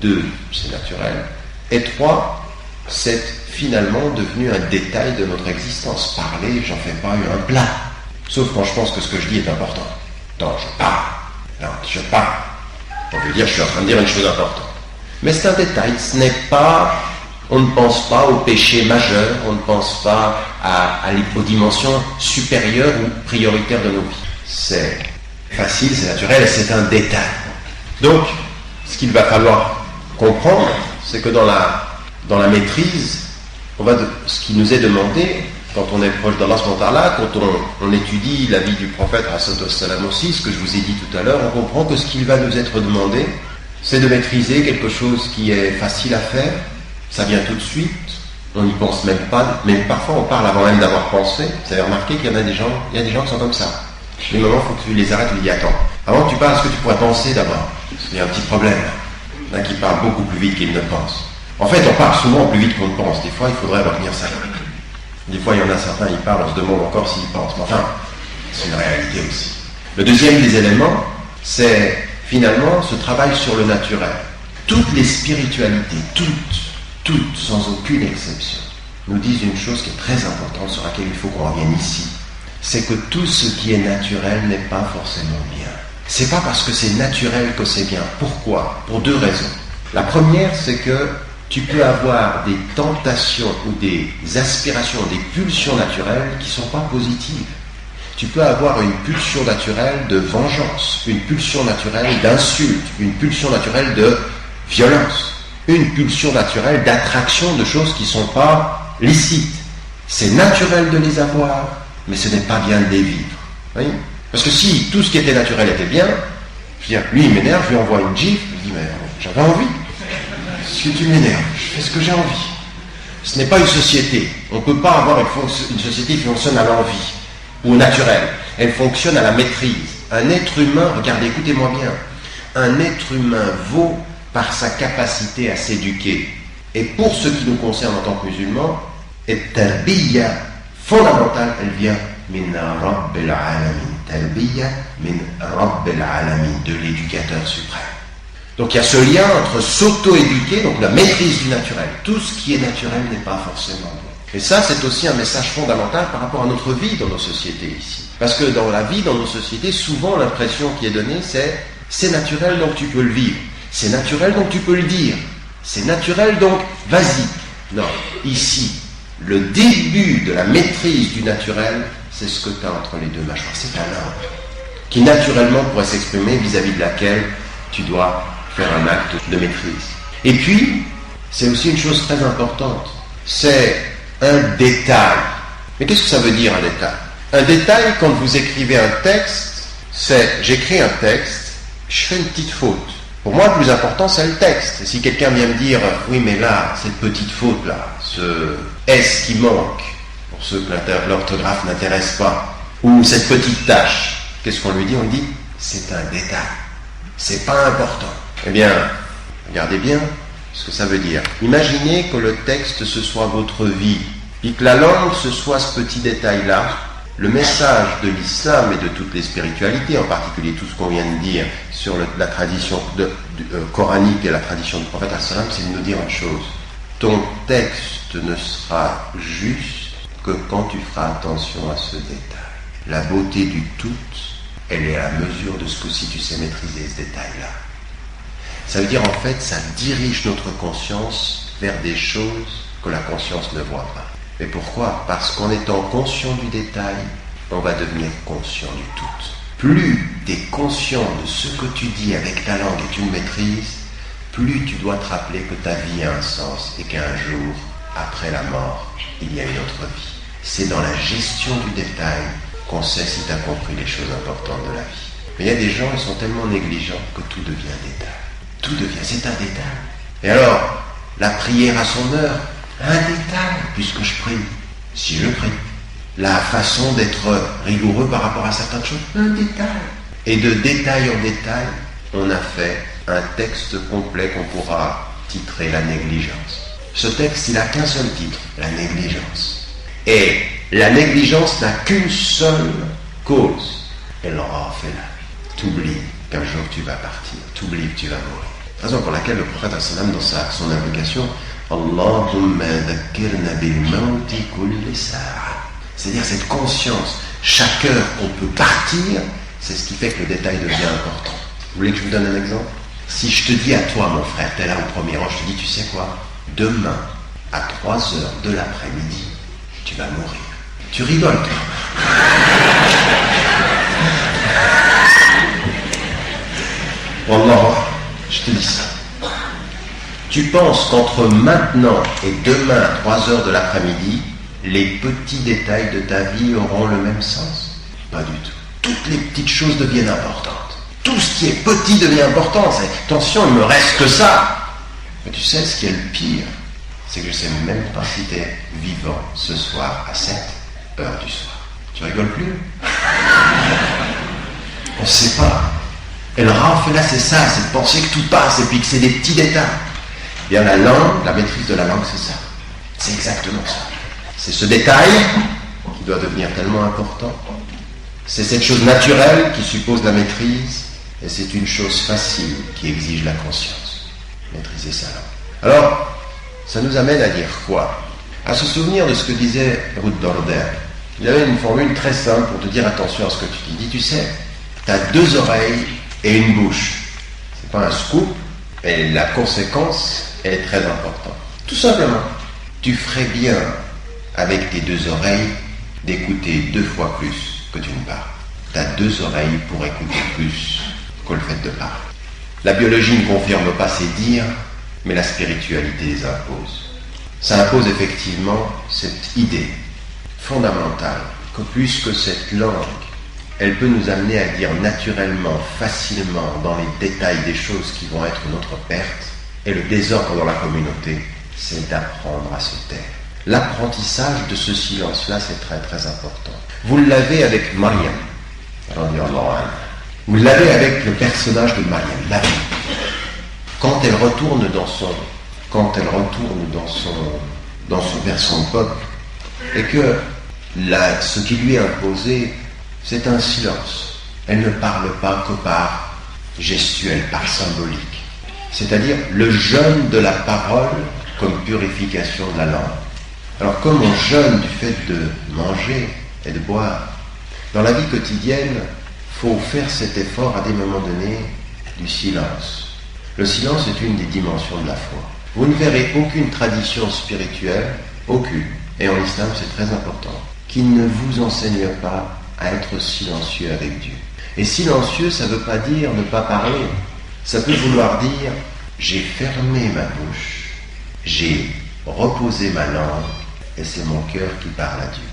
C: 2, c'est naturel, et 3, c'est finalement devenu un détail de notre existence. Parler, j'en fais pas un plat. Sauf quand je pense que ce que je dis est important. Non, je parle. Non, je parle. On veut dire, je suis en train de dire une chose importante. Mais c'est un détail, ce n'est pas, on ne pense pas au péché majeur, on ne pense pas aux dimensions supérieures ou prioritaires de nos vies. C'est facile, c'est naturel et c'est un détail. Donc, ce qu'il va falloir comprendre, c'est que dans la maîtrise, ce qui nous est demandé, quand on est proche d'Allah, quand on étudie la vie du prophète aussi, ce que je vous ai dit tout à l'heure, on comprend que ce qu'il va nous être demandé, c'est de maîtriser quelque chose qui est facile à faire, ça vient tout de suite, on n'y pense même pas, mais parfois on parle avant même d'avoir pensé. Vous avez remarqué qu'il y a des gens qui sont comme ça. Les moments, il faut que tu les arrêtes, tu dis attends, avant que tu parles, est-ce que tu pourrais penser d'abord? Il y a un petit problème là. Il y en a qui parlent beaucoup plus vite qu'ils ne pensent. En fait, on parle souvent plus vite qu'on ne pense. Des fois, il faudrait retenir ça. Des fois, il y en a certains, ils parlent, on se demande encore s'ils pensent. Mais enfin, c'est une réalité aussi. Le deuxième des éléments, c'est finalement ce travail sur le naturel. Toutes les spiritualités, toutes, sans aucune exception, nous disent une chose qui est très importante, sur laquelle il faut qu'on revienne ici. C'est que tout ce qui est naturel n'est pas forcément bien. C'est pas parce que c'est naturel que c'est bien. Pourquoi ? Pour deux raisons. La première, c'est que tu peux avoir des tentations ou des aspirations, des pulsions naturelles qui ne sont pas positives. Tu peux avoir une pulsion naturelle de vengeance, une pulsion naturelle d'insulte, une pulsion naturelle de violence, une pulsion naturelle d'attraction de choses qui ne sont pas licites. C'est naturel de les avoir, mais ce n'est pas bien de les vivre. Oui ? Parce que si tout ce qui était naturel était bien, je veux dire, lui il m'énerve, je lui envoie une gifle, je dis mais j'avais envie. Si tu m'énerves, je fais ce que j'ai envie. Ce n'est pas une société. On ne peut pas avoir une société qui fonctionne à l'envie ou au naturel. Elle fonctionne à la maîtrise. Un être humain, regardez, écoutez-moi bien, un être humain vaut par sa capacité à s'éduquer. Et pour ce qui nous concerne en tant que musulmans, التربية fondamentale, elle vient min Rabbil Alamin. Tarbiya min Rabbil Alamin, de l'éducateur suprême. Donc il y a ce lien entre s'auto-éduquer, donc la maîtrise du naturel. Tout ce qui est naturel n'est pas forcément bon. Et ça, c'est aussi un message fondamental par rapport à notre vie dans nos sociétés ici. Parce que dans la vie, dans nos sociétés, souvent l'impression qui est donnée, c'est naturel, donc tu peux le vivre. C'est naturel, donc tu peux le dire. C'est naturel, donc vas-y. Non, ici, le début de la maîtrise du naturel, c'est ce que tu as entre les deux mâchoires. C'est un arbre qui naturellement pourrait s'exprimer vis-à-vis de laquelle tu dois faire un acte de maîtrise. Et puis, c'est aussi une chose très importante, c'est un détail. Mais qu'est-ce que ça veut dire un détail ? Un détail, quand vous écrivez un texte, c'est j'écris un texte, je fais une petite faute. Pour moi, le plus important, c'est le texte. Et si quelqu'un vient me dire, oui, mais là, cette petite faute-là, ce S qui manque, pour ceux que l'orthographe n'intéresse pas, ou cette petite tâche, qu'est-ce qu'on lui dit ? On lui dit, c'est un détail. C'est pas important. Eh bien, regardez bien ce que ça veut dire. Imaginez que le texte, ce soit votre vie, et que la langue, ce soit ce petit détail-là. Le message de l'islam et de toutes les spiritualités, en particulier tout ce qu'on vient de dire sur la tradition coranique et la tradition du prophète, c'est de nous dire une chose. Ton texte ne sera juste que quand tu feras attention à ce détail. La beauté du tout, elle est à la mesure de ce que si tu sais maîtriser ce détail-là. Ça veut dire en fait, ça dirige notre conscience vers des choses que la conscience ne voit pas. Et pourquoi ? Parce qu'en étant conscient du détail, on va devenir conscient du tout. Plus tu es conscient de ce que tu dis avec ta langue et tu le maîtrises, plus tu dois te rappeler que ta vie a un sens et qu'un jour, après la mort, il y a une autre vie. C'est dans la gestion du détail qu'on sait si tu as compris les choses importantes de la vie. Mais il y a des gens, ils sont tellement négligents que tout devient détail. Tout devient, c'est un détail. Et alors, la prière à son heure, un détail, puisque je prie, si je prie. La façon d'être rigoureux par rapport à certaines choses, un détail. Et de détail en détail, on a fait un texte complet qu'on pourra titrer la négligence. Ce texte, il n'a qu'un seul titre, la négligence. Et la négligence n'a qu'une seule cause. Elle aura fait la vie. T'oublies qu'un jour tu vas partir, t'oublies que tu vas mourir. Raison pour laquelle le prophète dans son invocation, Allahumma dhakkirna bil mawti kulli sa'a. C'est-à-dire cette conscience, chaque heure on peut partir, c'est ce qui fait que le détail devient important. Vous voulez que je vous donne un exemple ? Si je te dis à toi, mon frère, t'es là au premier rang, je te dis, tu sais quoi ? Demain, à 3h de l'après-midi, tu vas mourir. Tu rigoles, toi. Wallah, je te dis ça. Tu penses qu'entre maintenant et demain à 3h de l'après-midi, les petits détails de ta vie auront le même sens ? Pas du tout. Toutes les petites choses deviennent importantes. Tout ce qui est petit devient important. Attention, il me reste que ça. Mais tu sais, ce qui est le pire, c'est que je ne sais même pas si tu es vivant ce soir à 7h du soir. Tu rigoles plus ? On ne sait pas. Et le raf, là, c'est ça, c'est de penser que tout passe et puis que c'est des petits détails. Bien, la langue, la maîtrise de la langue, c'est ça. C'est exactement ça. C'est ce détail qui doit devenir tellement important. C'est cette chose naturelle qui suppose la maîtrise. Et c'est une chose facile qui exige la conscience. Maîtriser sa langue. Alors, ça nous amène à dire quoi? À se souvenir de ce que disait Ruth Dorder. Il avait une formule très simple pour te dire attention à ce que tu dis. Il dit, tu sais, tu as 2 oreilles et une bouche. C'est pas un scoop, mais la conséquence est très importante. Tout simplement, tu ferais bien, avec tes 2 oreilles, d'écouter 2 fois plus que tu ne parles. Tu as 2 oreilles pour écouter plus que le fait de parler. La biologie ne confirme pas ces dires, mais la spiritualité les impose. Ça impose effectivement cette idée fondamentale que puisque cette langue, elle peut nous amener à dire naturellement, facilement, dans les détails des choses qui vont être notre perte, et le désordre dans la communauté, c'est d'apprendre à se taire. L'apprentissage de ce silence-là, c'est très très important. Vous l'avez avec Mariam. Vous l'avez avec le personnage de Mariam, Marie. Quand elle retourne vers son peuple, et que ce qui lui est imposé, c'est un silence. Elle ne parle pas que par gestuelle, par symbolique. C'est-à-dire le jeûne de la parole comme purification de la langue. Alors comme on jeûne du fait de manger et de boire, dans la vie quotidienne, il faut faire cet effort à des moments donnés du silence. Le silence est une des dimensions de la foi. Vous ne verrez aucune tradition spirituelle, aucune, et en islam c'est très important, qui ne vous enseigne pas à être silencieux avec Dieu. Et silencieux, ça ne veut pas dire ne pas parler. Ça peut vouloir dire, j'ai fermé ma bouche, j'ai reposé ma langue, et c'est mon cœur qui parle à Dieu.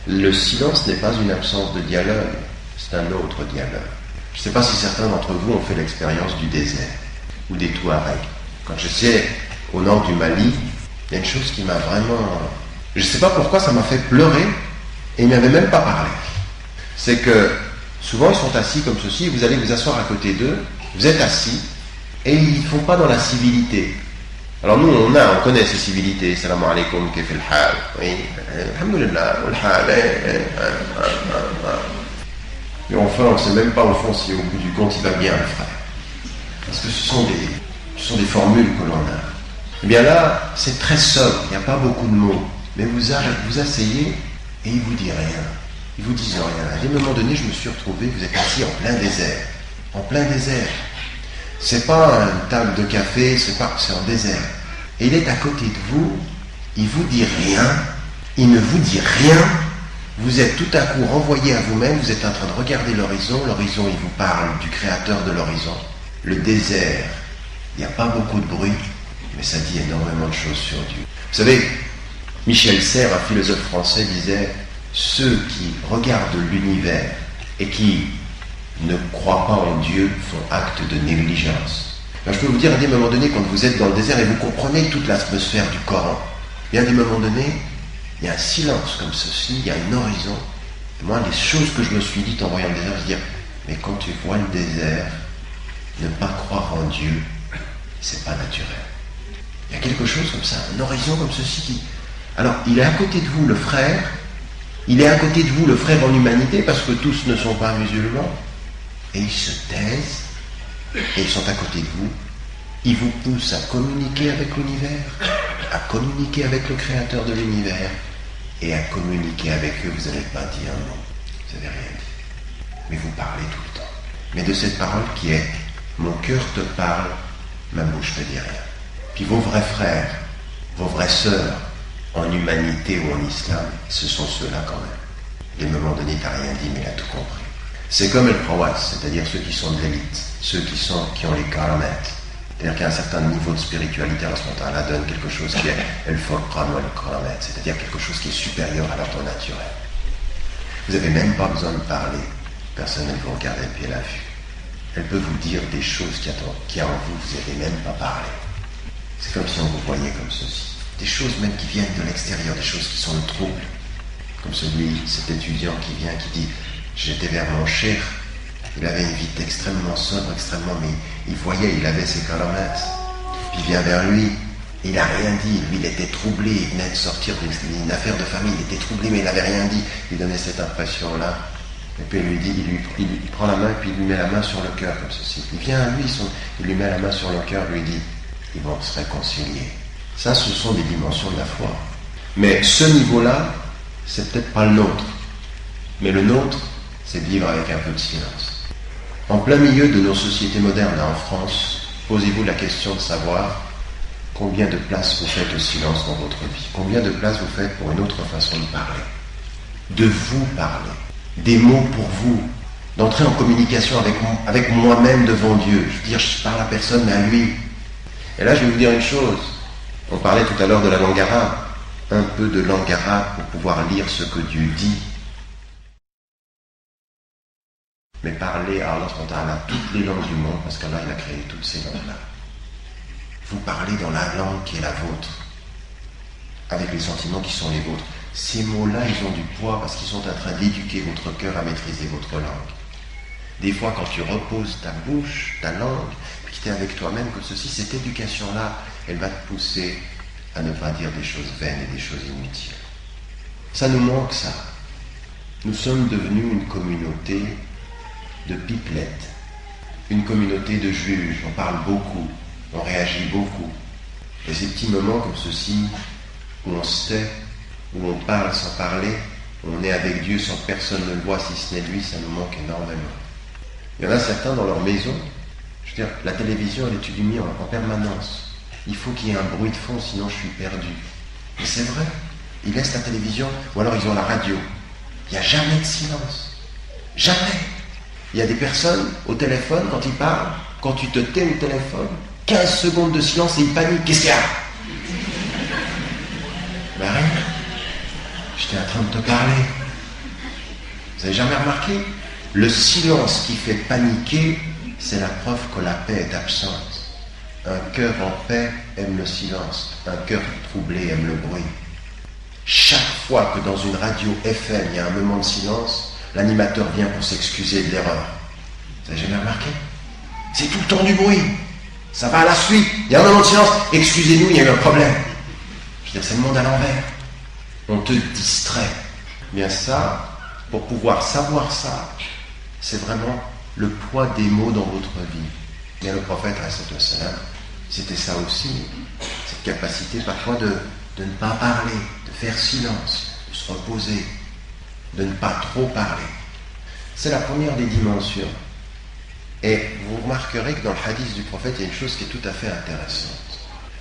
C: Le silence n'est pas une absence de dialogue, c'est un autre dialogue. Je ne sais pas si certains d'entre vous ont fait l'expérience du désert, ou des Touaregs. Quand j'étais au nord du Mali, il y a une chose qui m'a vraiment... Je ne sais pas pourquoi ça m'a fait pleurer, et ils ne m'avaient même pas parlé. C'est que souvent ils sont assis comme ceci, vous allez vous asseoir à côté d'eux, vous êtes assis, et ils ne font pas dans la civilité. Alors nous on connaît ces civilités, salam alaikum, kif al-hal, oui, alhamdulillah, mais enfin on ne sait même pas au fond si au bout du compte il va bien le frère. Parce que ce sont des formules que l'on a. Eh bien là, c'est très sobre, il n'y a pas beaucoup de mots, mais vous asseyez et il ne vous dit rien. Ils vous disent rien. À des moments donnés, je me suis retrouvé, vous êtes assis en plein désert. En plein désert. C'est pas une table de café, c'est un désert. Et il est à côté de vous, il vous dit rien, il ne vous dit rien, vous êtes tout à coup renvoyé à vous-même, vous êtes en train de regarder l'horizon, il vous parle du créateur de l'horizon. Le désert, il n'y a pas beaucoup de bruit, mais ça dit énormément de choses sur Dieu. Vous savez, Michel Serres, un philosophe français, disait « Ceux qui regardent l'univers et qui ne croient pas en Dieu font acte de négligence. » Alors, je peux vous dire, à des moments donnés, quand vous êtes dans le désert et vous comprenez toute l'atmosphère du Coran, et à des moments donnés, il y a un silence comme ceci, il y a un horizon. Et moi, les choses que je me suis dites en voyant le désert, je dis « Mais quand tu vois le désert, ne pas croire en Dieu, c'est pas naturel. » Il y a quelque chose comme ça, un horizon comme ceci qui... Alors, il est à côté de vous, le frère, en humanité, parce que tous ne sont pas musulmans, et ils se taisent, et ils sont à côté de vous, ils vous poussent à communiquer avec l'univers, à communiquer avec le créateur de l'univers, et à communiquer avec eux, vous n'allez pas dire non, vous n'avez rien dit, mais vous parlez tout le temps. Mais de cette parole qui est « mon cœur te parle, ma bouche ne dit rien ». Puis vos vrais frères, vos vraies sœurs, en humanité ou en islam, ce sont ceux-là quand même. Des moments donnés, tu n'as rien dit, mais il a tout compris. C'est comme le Khawas, c'est-à-dire ceux qui sont de l'élite, ceux qui ont les karamettes. C'est-à-dire qu'il y a un certain niveau de spiritualité, Allah subhanahu wa ta'ala donne quelque chose qui est el furqan ou el karamet, c'est-à-dire quelque chose qui est supérieur à l'ordre naturel. Vous n'avez même pas besoin de parler. Personne ne vous regarde, puis elle a vu. Elle peut vous dire des choses qui en vous n'avez même pas parlé. C'est comme si on vous voyait comme ceci. Des choses même qui viennent de l'extérieur, des choses qui sont le trouble. Comme cet étudiant qui vient, qui dit « J'étais vers mon cheikh, il avait une vie extrêmement sobre, mais il voyait, il avait ses karamettes. Puis il vient vers lui, il n'a rien dit, lui il était troublé, il venait de sortir d'une affaire de famille, il était troublé mais il n'avait rien dit. Il donnait cette impression-là. Et puis il lui dit, il prend la main et puis il lui met la main sur le cœur comme ceci. Il vient à lui, il lui met la main sur le cœur, lui dit « Ils vont se réconcilier. » Ça, ce sont des dimensions de la foi. Mais ce niveau-là, c'est peut-être pas le nôtre. Mais le nôtre, c'est de vivre avec un peu de silence. En plein milieu de nos sociétés modernes, là, en France, posez-vous la question de savoir combien de place vous faites au silence dans votre vie. Combien de place vous faites pour une autre façon de parler. De vous parler. Des mots pour vous. D'entrer en communication avec moi-même devant Dieu. Je veux dire, je parle à personne, mais à lui. Et là, je vais vous dire une chose. On parlait tout à l'heure de la langue arabe. Un peu de langue arabe pour pouvoir lire ce que Dieu dit. Mais parler à Allah subhanahu toutes les langues du monde, parce qu'Allah il a créé toutes ces langues-là. Vous parlez dans la langue qui est la vôtre, avec les sentiments qui sont les vôtres. Ces mots-là, ils ont du poids parce qu'ils sont en train d'éduquer votre cœur à maîtriser votre langue. Des fois, quand tu reposes ta bouche, ta langue, puis tu es avec toi-même comme ceci, cette éducation-là, elle va te pousser à ne pas dire des choses vaines et des choses inutiles. Ça nous manque, ça. Nous sommes devenus une communauté de pipelettes, une communauté de juges. On parle beaucoup, on réagit beaucoup. Et ces petits moments comme ceci, où on se tait, où on parle sans parler, où on est avec Dieu sans que personne ne le voit si ce n'est lui, ça nous manque énormément. Il y en a certains dans leur maison, je veux dire, la télévision elle est allumée en permanence. Il faut qu'il y ait un bruit de fond, sinon je suis perdu. Mais c'est vrai, ils laissent la télévision, ou alors ils ont la radio. Il n'y a jamais de silence. Jamais. Il y a des personnes au téléphone, quand ils parlent, quand tu te tais au téléphone, 15 secondes de silence et ils paniquent. Qu'est-ce qu'il y a? Ben rien. J'étais en train de te parler. Vous avez jamais remarqué? Le silence qui fait paniquer, c'est la preuve que la paix est absente. Un cœur en paix aime le silence. Un cœur troublé aime le bruit. Chaque fois que dans une radio FM, il y a un moment de silence, l'animateur vient pour s'excuser de l'erreur. Vous avez jamais remarqué? C'est tout le temps du bruit. Ça va à la suite. Il y a un moment de silence. Excusez-nous, il y a eu un problème. Je veux dire, c'est le monde à l'envers. On te distrait. Bien ça, pour pouvoir savoir ça, c'est vraiment le poids des mots dans votre vie. Bien le prophète, c'était ça aussi. Cette capacité parfois de ne pas parler, de faire silence, de se reposer, de ne pas trop parler. C'est la première des dimensions. Et vous remarquerez que dans le hadith du prophète, il y a une chose qui est tout à fait intéressante.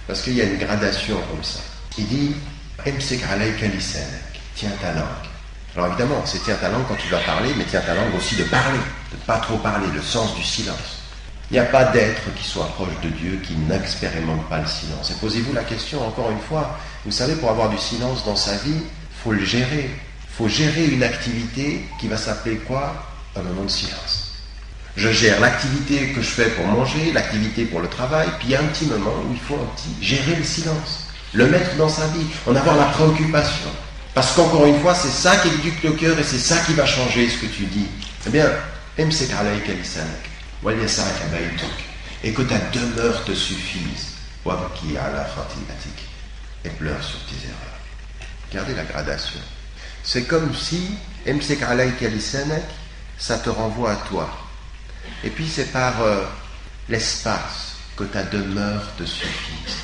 C: Parce qu'il y a une gradation comme ça. Il dit « Imsik alayka lisanak » tiens ta langue. Alors évidemment, c'est tiens ta langue quand tu vas parler, mais tiens ta langue aussi de parler, de ne pas trop parler, le sens du silence. Il n'y a pas d'être qui soit proche de Dieu qui n'expérimente pas le silence. Et posez-vous la question encore une fois, vous savez, pour avoir du silence dans sa vie, il faut le gérer. Il faut gérer une activité qui va s'appeler quoi? Un moment de silence. Je gère l'activité que je fais pour manger, l'activité pour le travail, puis il y a un petit moment où il faut gérer le silence, le mettre dans sa vie, en avoir la préoccupation. Parce qu'encore une fois, c'est ça qui éduque le cœur et c'est ça qui va changer ce que tu dis. Eh bien, imsik alayka lisanak wal yas'aka baytuk, et que ta demeure te suffise, wabki ala khati'atik, et pleure sur tes erreurs. Regardez la gradation. C'est comme si imsik alayka lisanak, ça te renvoie à toi. Et puis c'est par l'espace que ta demeure te suffise.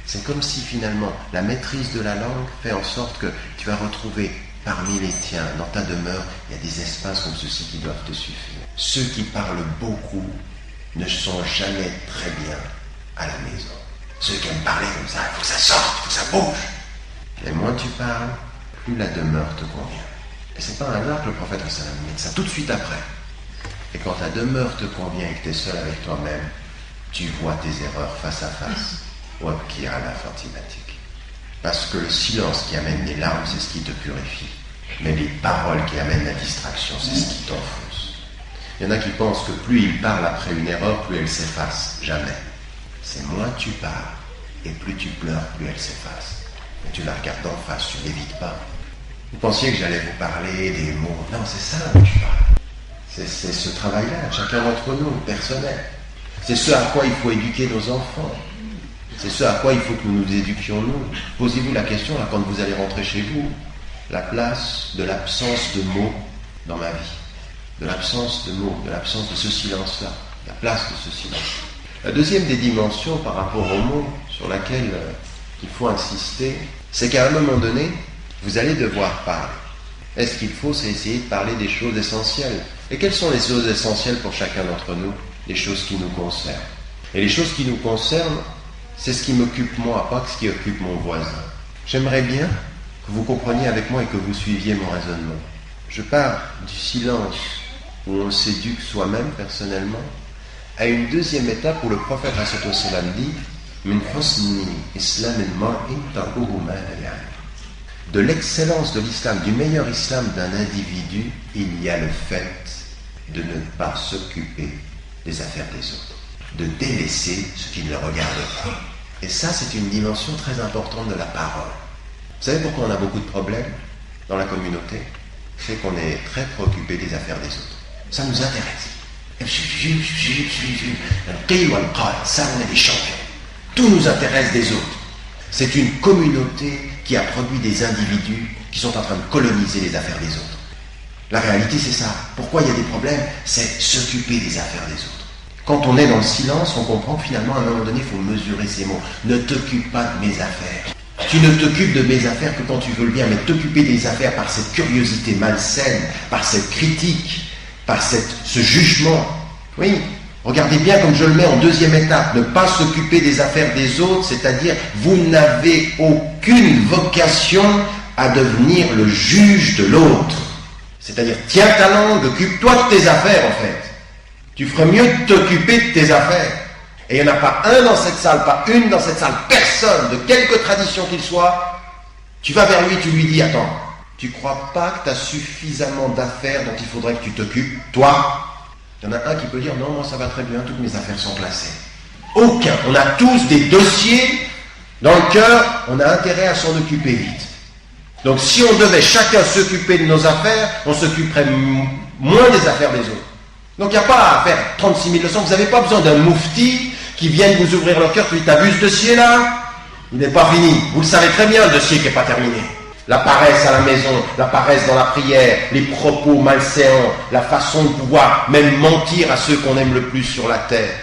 C: C'est comme si finalement la maîtrise de la langue fait en sorte que tu vas retrouver parmi les tiens, dans ta demeure, il y a des espaces comme ceux-ci qui doivent te suffire. Ceux qui parlent beaucoup ne sont jamais très bien à la maison. Ceux qui aiment parler comme ça, il faut que ça sorte, il faut que ça bouge. Et moins tu parles, plus la demeure te convient. Et c'est pas un hasard que le prophète met ça tout de suite après. Et quand ta demeure te convient et que tu es seul avec toi-même, tu vois tes erreurs face à face. Wabki ala khati'atik. Parce que le silence qui amène les larmes, c'est ce qui te purifie. Mais les paroles qui amènent la distraction, c'est ce qui t'enfonce. Il y en a qui pensent que plus ils parlent après une erreur, plus elle s'efface. Jamais. C'est moins tu parles, et plus tu pleures, plus elle s'efface. Mais tu la regardes en face, tu l'évites pas. Vous pensiez que j'allais vous parler des mots. Non, c'est ça dont je parle. C'est ce travail-là, chacun d'entre nous, personnel. C'est ce à quoi il faut éduquer nos enfants. C'est ce à quoi il faut que nous nous éduquions nous. Posez-vous la question, là, quand vous allez rentrer chez vous, la place de l'absence de mots dans ma vie. De l'absence de mots, de l'absence de ce silence-là. La place de ce silence. La deuxième des dimensions par rapport aux mots sur laquelle qu'il faut insister, c'est qu'à un moment donné, vous allez devoir parler. Et ce qu'il faut, c'est essayer de parler des choses essentielles. Et quelles sont les choses essentielles pour chacun d'entre nous? Les choses qui nous concernent. Et les choses qui nous concernent, c'est ce qui m'occupe moi, pas ce qui occupe mon voisin. J'aimerais bien que vous compreniez avec moi et que vous suiviez mon raisonnement. Je pars du silence où on s'éduque soi-même personnellement à une deuxième étape où le prophète sallam dit Min husni islam al-mar'i tarkuhu ma la ya'ni. De l'excellence de l'islam, du meilleur islam d'un individu, il y a le fait de ne pas s'occuper des affaires des autres, de délaisser ce qui ne le regarde pas. Et ça, c'est une dimension très importante de la parole. Vous savez pourquoi on a beaucoup de problèmes dans la communauté? C'est qu'on est très préoccupé des affaires des autres. Ça nous intéresse. Ça, on est des champions. Tout nous intéresse des autres. C'est une communauté qui a produit des individus qui sont en train de coloniser les affaires des autres. La réalité, c'est ça. Pourquoi il y a des problèmes? C'est s'occuper des affaires des autres. Quand on est dans le silence, on comprend que finalement, à un moment donné, il faut mesurer ces mots. Ne t'occupe pas de mes affaires. Tu ne t'occupes de mes affaires que quand tu veux le bien, mais t'occuper des affaires par cette curiosité malsaine, par cette critique, par ce jugement. Oui, regardez bien comme je le mets en deuxième étape. Ne pas s'occuper des affaires des autres, c'est-à-dire vous n'avez aucune vocation à devenir le juge de l'autre. C'est-à-dire, tiens ta langue, occupe-toi de tes affaires en fait. Tu ferais mieux de t'occuper de tes affaires. Et il n'y en a pas un dans cette salle, pas une dans cette salle, personne, de quelque tradition qu'il soit. Tu vas vers lui, tu lui dis, attends, tu crois pas que tu as suffisamment d'affaires dont il faudrait que tu t'occupes, toi? Il y en a un qui peut dire, non, moi ça va très bien, toutes mes affaires sont classées. Aucun. On a tous des dossiers dans le cœur, on a intérêt à s'en occuper vite. Donc si on devait chacun s'occuper de nos affaires, on s'occuperait moins des affaires des autres. Donc il n'y a pas à faire 36 000 leçons, vous n'avez pas besoin d'un moufti qui vienne vous ouvrir le cœur, tu dis, t'as vu ce dossier-là? Il n'est pas fini. Vous le savez très bien, le dossier qui n'est pas terminé. La paresse à la maison, la paresse dans la prière, les propos malséants, la façon de pouvoir même mentir à ceux qu'on aime le plus sur la terre.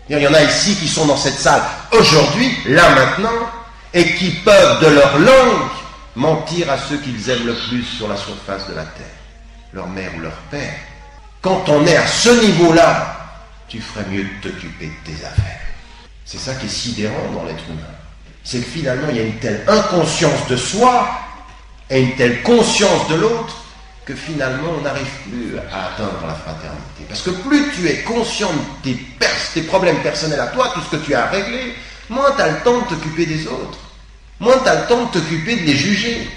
C: Il y en a ici qui sont dans cette salle aujourd'hui, là maintenant, et qui peuvent de leur langue mentir à ceux qu'ils aiment le plus sur la surface de la terre, leur mère ou leur père. Quand on est à ce niveau-là, tu ferais mieux de t'occuper de tes affaires. C'est ça qui est sidérant dans l'être humain. C'est que finalement, il y a une telle inconscience de soi et une telle conscience de l'autre que finalement, on n'arrive plus à atteindre la fraternité. Parce que plus tu es conscient de tes problèmes personnels à toi, tout ce que tu as à régler, moins tu as le temps de t'occuper des autres. Moins tu as le temps de t'occuper de les juger.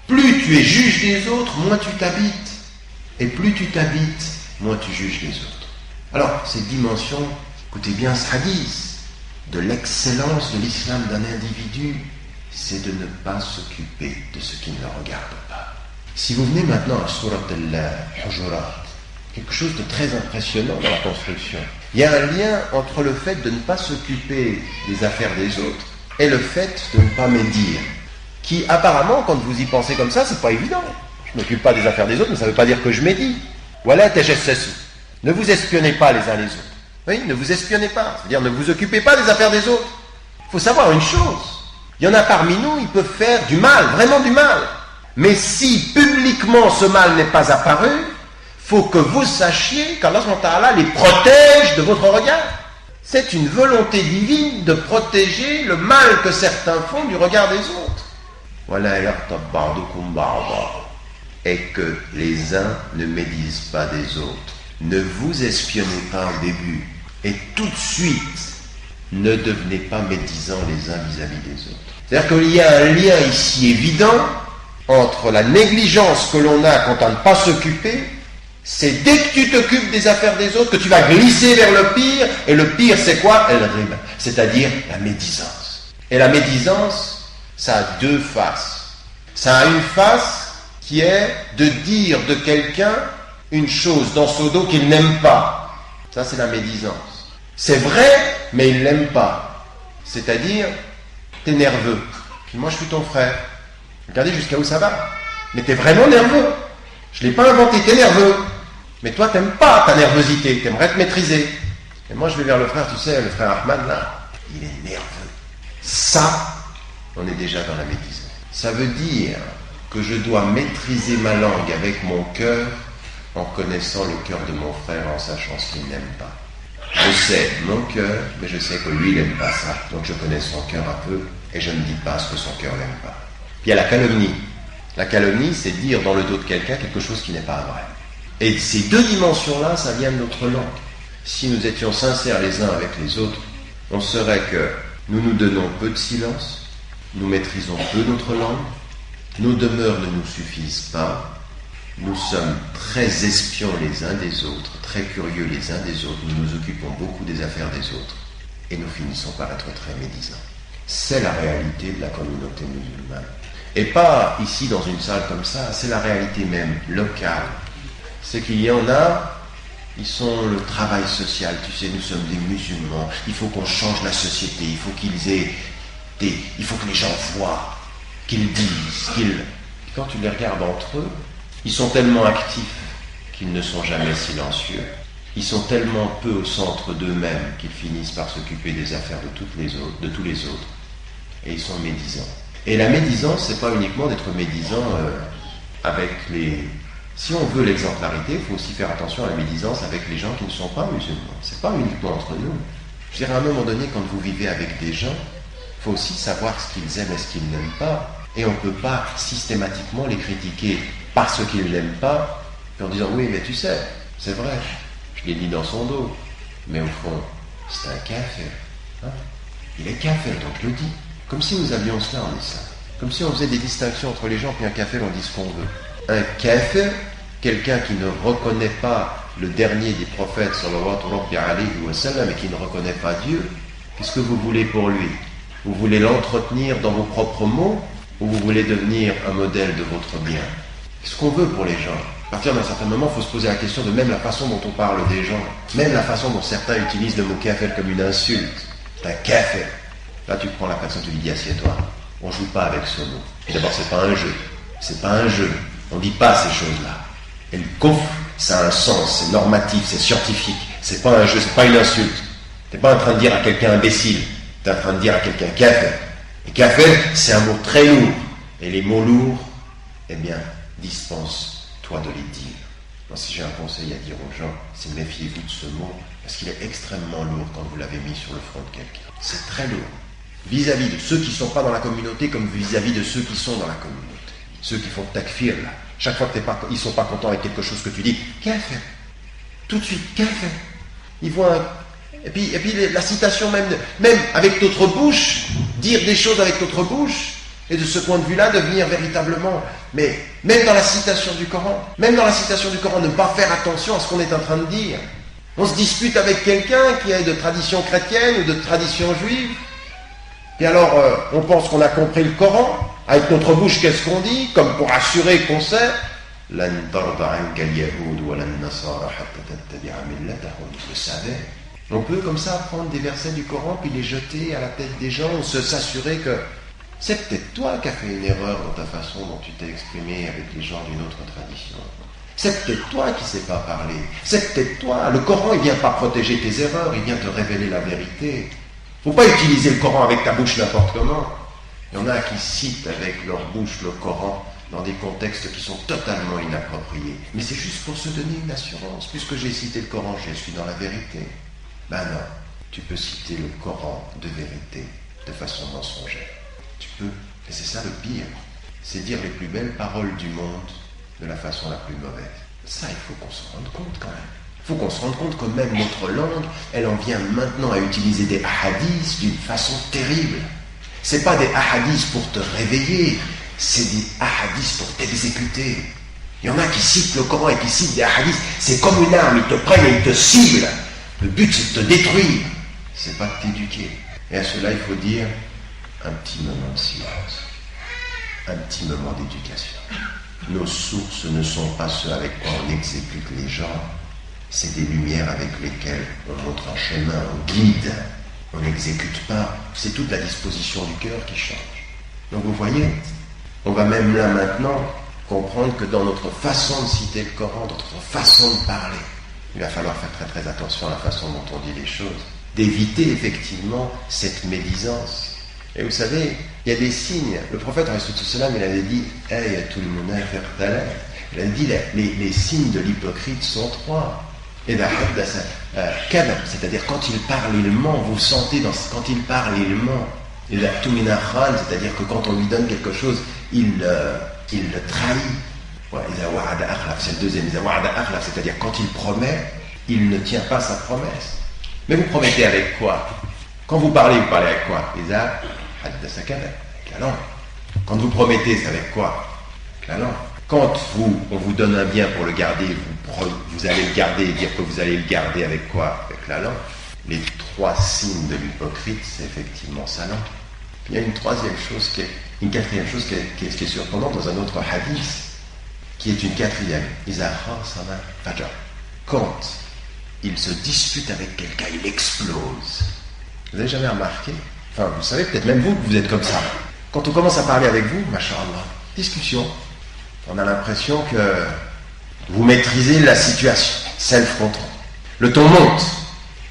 C: Plus tu es juge des autres, moins tu t'habites. Et plus tu t'habites, moins tu juges les autres. Alors, cette dimension, écoutez bien ce hadith, de l'excellence de l'islam d'un individu, c'est de ne pas s'occuper de ce qui ne le regarde pas. Si vous venez maintenant à Surat al-Hujurat, quelque chose de très impressionnant dans la construction, il y a un lien entre le fait de ne pas s'occuper des affaires des autres et le fait de ne pas médire, qui apparemment, quand vous y pensez comme ça, c'est pas évident. Je ne m'occupe pas des affaires des autres, mais ça ne veut pas dire que je médis. Voilà, tajassasu. Ne vous espionnez pas les uns les autres. Oui, ne vous espionnez pas. C'est-à-dire, ne vous occupez pas des affaires des autres. Il faut savoir une chose. Il y en a parmi nous, ils peuvent faire du mal, vraiment du mal. Mais si publiquement ce mal n'est pas apparu, il faut que vous sachiez qu'Allah les protège de votre regard. C'est une volonté divine de protéger le mal que certains font du regard des autres. Voilà, et que les uns ne médisent pas des autres. Ne vous espionnez pas au début, et tout de suite, ne devenez pas médisants les uns vis-à-vis des autres. C'est-à-dire qu'il y a un lien ici évident entre la négligence que l'on a quand on ne pas s'occuper, c'est dès que tu t'occupes des affaires des autres que tu vas glisser vers le pire, et le pire c'est quoi? El-rib, c'est-à-dire la médisance. Et la médisance, ça a deux faces. Ça a une face qui est de dire de quelqu'un une chose dans son dos qu'il n'aime pas. Ça, c'est la médisance. C'est vrai, mais il ne l'aime pas. C'est-à-dire, t'es nerveux. Moi, je suis ton frère. Regardez jusqu'à où ça va. Mais t'es vraiment nerveux. Je ne l'ai pas inventé, t'es nerveux. Mais toi, t'aimes pas ta nervosité. T'aimerais te maîtriser. Et moi, je vais vers le frère, tu sais, le frère Ahmad, là, il est nerveux. Ça, on est déjà dans la médisance. Ça veut dire que je dois maîtriser ma langue avec mon cœur en connaissant le cœur de mon frère, en sachant ce qu'il n'aime pas. Je sais mon cœur, mais je sais que lui, il n'aime pas ça. Donc je connais son cœur un peu et je ne dis pas ce que son cœur n'aime pas. Puis il y a la calomnie. La calomnie, c'est dire dans le dos de quelqu'un quelque chose qui n'est pas vrai. Et ces deux dimensions-là, ça vient de notre langue. Si nous étions sincères les uns avec les autres, on saurait que nous nous donnons peu de silence, nous maîtrisons peu notre langue, nos demeures ne nous suffisent pas, nous sommes très espions les uns des autres, très curieux les uns des autres, nous nous occupons beaucoup des affaires des autres, et nous finissons par être très médisants. C'est la réalité de la communauté musulmane. Et pas ici dans une salle comme ça, c'est la réalité même, locale. C'est qu'il y en a, ils sont le travail social, tu sais, nous sommes des musulmans, il faut qu'on change la société, il faut il faut que les gens voient, qu'ils disent, Quand tu les regardes entre eux, ils sont tellement actifs qu'ils ne sont jamais silencieux. Ils sont tellement peu au centre d'eux-mêmes qu'ils finissent par s'occuper des affaires de tous les autres. Et ils sont médisants. Et la médisance, c'est pas uniquement d'être médisant avec les... Si on veut l'exemplarité, il faut aussi faire attention à la médisance avec les gens qui ne sont pas musulmans. C'est pas uniquement entre nous. Je dirais à un moment donné, quand vous vivez avec des gens, il faut aussi savoir ce qu'ils aiment et ce qu'ils n'aiment pas. Et on ne peut pas systématiquement les critiquer parce qu'ils n'aiment pas, en disant oui, mais tu sais, c'est vrai, je l'ai dit dans son dos, mais au fond, c'est un kafir. Hein? Il est kafir, donc je le dis. Comme si nous avions cela en islam. Comme si on faisait des distinctions entre les gens, puis un kafir, on dit ce qu'on veut. Un kafir, quelqu'un qui ne reconnaît pas le dernier des prophètes, sallallahu alayhi wa sallam, et qui ne reconnaît pas Dieu, qu'est-ce que vous voulez pour lui? Vous voulez l'entretenir dans vos propres mots, ou vous voulez devenir un modèle de votre bien? Qu'est-ce qu'on veut pour les gens? À partir d'un certain moment, il faut se poser la question de même la façon dont on parle des gens, même la façon dont certains utilisent le mot kafir comme une insulte. C'est un kafir. Là, tu prends la personne, tu lui dis assieds-toi. On ne joue pas avec ce mot. Et d'abord, c'est pas un jeu. C'est pas un jeu. On ne dit pas ces choses-là. Et le kufr, ça a un sens, c'est normatif, c'est scientifique. C'est pas un jeu, c'est pas une insulte. Tu n'es pas en train de dire à quelqu'un imbécile. Tu es en train de dire à quelqu'un kafir. Et kafir, c'est un mot très lourd. Et les mots lourds, eh bien, dispense-toi de les dire. Moi, si j'ai un conseil à dire aux gens, c'est méfiez-vous de ce mot, parce qu'il est extrêmement lourd quand vous l'avez mis sur le front de quelqu'un. C'est très lourd. Vis-à-vis de ceux qui ne sont pas dans la communauté, comme vis-à-vis de ceux qui sont dans la communauté. Ceux qui font takfir, là. Chaque fois qu'ils ne sont pas contents avec quelque chose que tu dis, kafir. Tout de suite, kafir. Ils voient Et puis la citation même avec notre bouche, dire des choses avec notre bouche, et de ce point de vue-là, devenir véritablement, mais même dans la citation du Coran, ne pas faire attention à ce qu'on est en train de dire. On se dispute avec quelqu'un qui est de tradition chrétienne ou de tradition juive, et alors on pense qu'on a compris le Coran, avec notre bouche qu'est-ce qu'on dit, comme pour assurer qu'on sait. Je le savais. On peut comme ça prendre des versets du Coran puis les jeter à la tête des gens, s'assurer que c'est peut-être toi qui as fait une erreur dans ta façon dont tu t'es exprimé avec les gens d'une autre tradition. C'est peut-être toi qui ne sais pas parler. C'est peut-être toi. Le Coran, il ne vient pas protéger tes erreurs, il vient te révéler la vérité. Il ne faut pas utiliser le Coran avec ta bouche n'importe comment. Il y en a qui citent avec leur bouche le Coran dans des contextes qui sont totalement inappropriés. Mais c'est juste pour se donner une assurance. Puisque j'ai cité le Coran, je suis dans la vérité. Ben non, tu peux citer le Coran de vérité, de façon mensongère. Tu peux, et c'est ça le pire, c'est dire les plus belles paroles du monde de la façon la plus mauvaise. Ça, il faut qu'on se rende compte quand même. Il faut qu'on se rende compte que même notre langue, elle en vient maintenant à utiliser des ahadiths d'une façon terrible. C'est pas des ahadiths pour te réveiller, c'est des ahadiths pour t'exécuter. Il y en a qui citent le Coran et qui citent des hadiths, c'est comme une arme, ils te prennent et ils te ciblent. Le but, c'est de te détruire, c'est pas de t'éduquer. Et à cela, il faut dire un petit moment de silence, un petit moment d'éducation. Nos sources ne sont pas ceux avec quoi on exécute les gens, c'est des lumières avec lesquelles on montre un chemin, on guide, on n'exécute pas. C'est toute la disposition du cœur qui change. Donc vous voyez, on va même là maintenant comprendre que dans notre façon de citer le Coran, dans notre façon de parler, il va falloir faire très très attention à la façon dont on dit les choses, d'éviter effectivement cette médisance. Et vous savez, il y a des signes. Le prophète, il avait dit Ayatul munafiq thalatha. Il a dit les signes de l'hypocrite sont 3. Et kadhab, c'est-à-dire quand il parle, il ment. Vous sentez quand il parle, il ment. Et c'est-à-dire que quand on lui donne quelque chose, il le trahit. C'est le deuxième. C'est-à-dire quand il promet, il ne tient pas sa promesse. Mais vous promettez avec quoi? Quand vous parlez avec quoi? Avec la langue. Quand vous promettez, c'est avec quoi? Avec la langue. Quand on vous donne un bien pour le garder, vous allez le garder et dire que vous allez le garder avec quoi? Avec la langue. Les 3 signes de l'hypocrite, c'est effectivement sa langue. Puis il y a une quatrième chose qui est surprenante dans un autre hadith, qui est une quatrième. Quand il se dispute avec quelqu'un, il explose. Vous n'avez jamais remarqué? Enfin, vous savez, peut-être même vous que vous êtes comme ça. Quand on commence à parler avec vous, masha'Allah, discussion, on a l'impression que vous maîtrisez la situation, self-control. Le ton monte,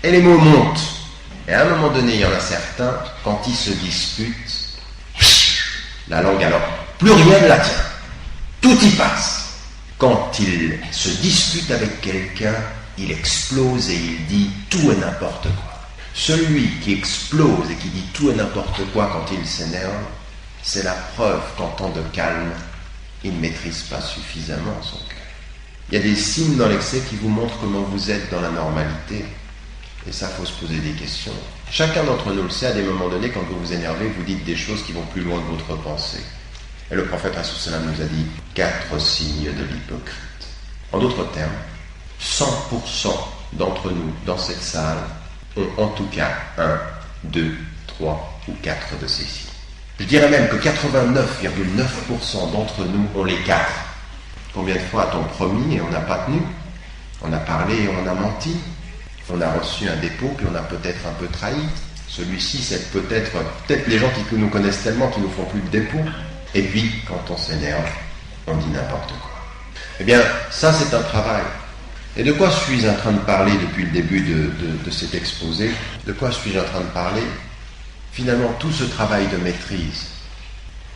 C: et les mots montent. Et à un moment donné, il y en a certains, quand ils se disputent, la langue alors, plus rien ne la tient. Tout y passe. Quand il se dispute avec quelqu'un, il explose et il dit tout et n'importe quoi. Celui qui explose et qui dit tout et n'importe quoi quand il s'énerve, c'est la preuve qu'en temps de calme, il ne maîtrise pas suffisamment son cœur. Il y a des signes dans l'excès qui vous montrent comment vous êtes dans la normalité. Et ça, il faut se poser des questions. Chacun d'entre nous le sait, à des moments donnés, quand vous vous énervez, vous dites des choses qui vont plus loin que votre pensée. Et le prophète nous a dit 4 signes de l'hypocrite. En d'autres termes, 100% d'entre nous, dans cette salle, ont en tout cas 1, 2, 3 ou 4 de ces signes. Je dirais même que 89,9% d'entre nous ont les 4. Combien de fois a-t-on promis et on n'a pas tenu? On a parlé et on a menti. On a reçu un dépôt puis on a peut-être un peu trahi. Celui-ci, c'est peut-être les gens qui nous connaissent tellement qu'ils ne nous font plus de dépôt. Et puis, quand on s'énerve, on dit n'importe quoi. Eh bien, ça c'est un travail. Et de quoi suis-je en train de parler depuis le début de cet exposé? De quoi suis-je en train de parler? Finalement, tout ce travail de maîtrise,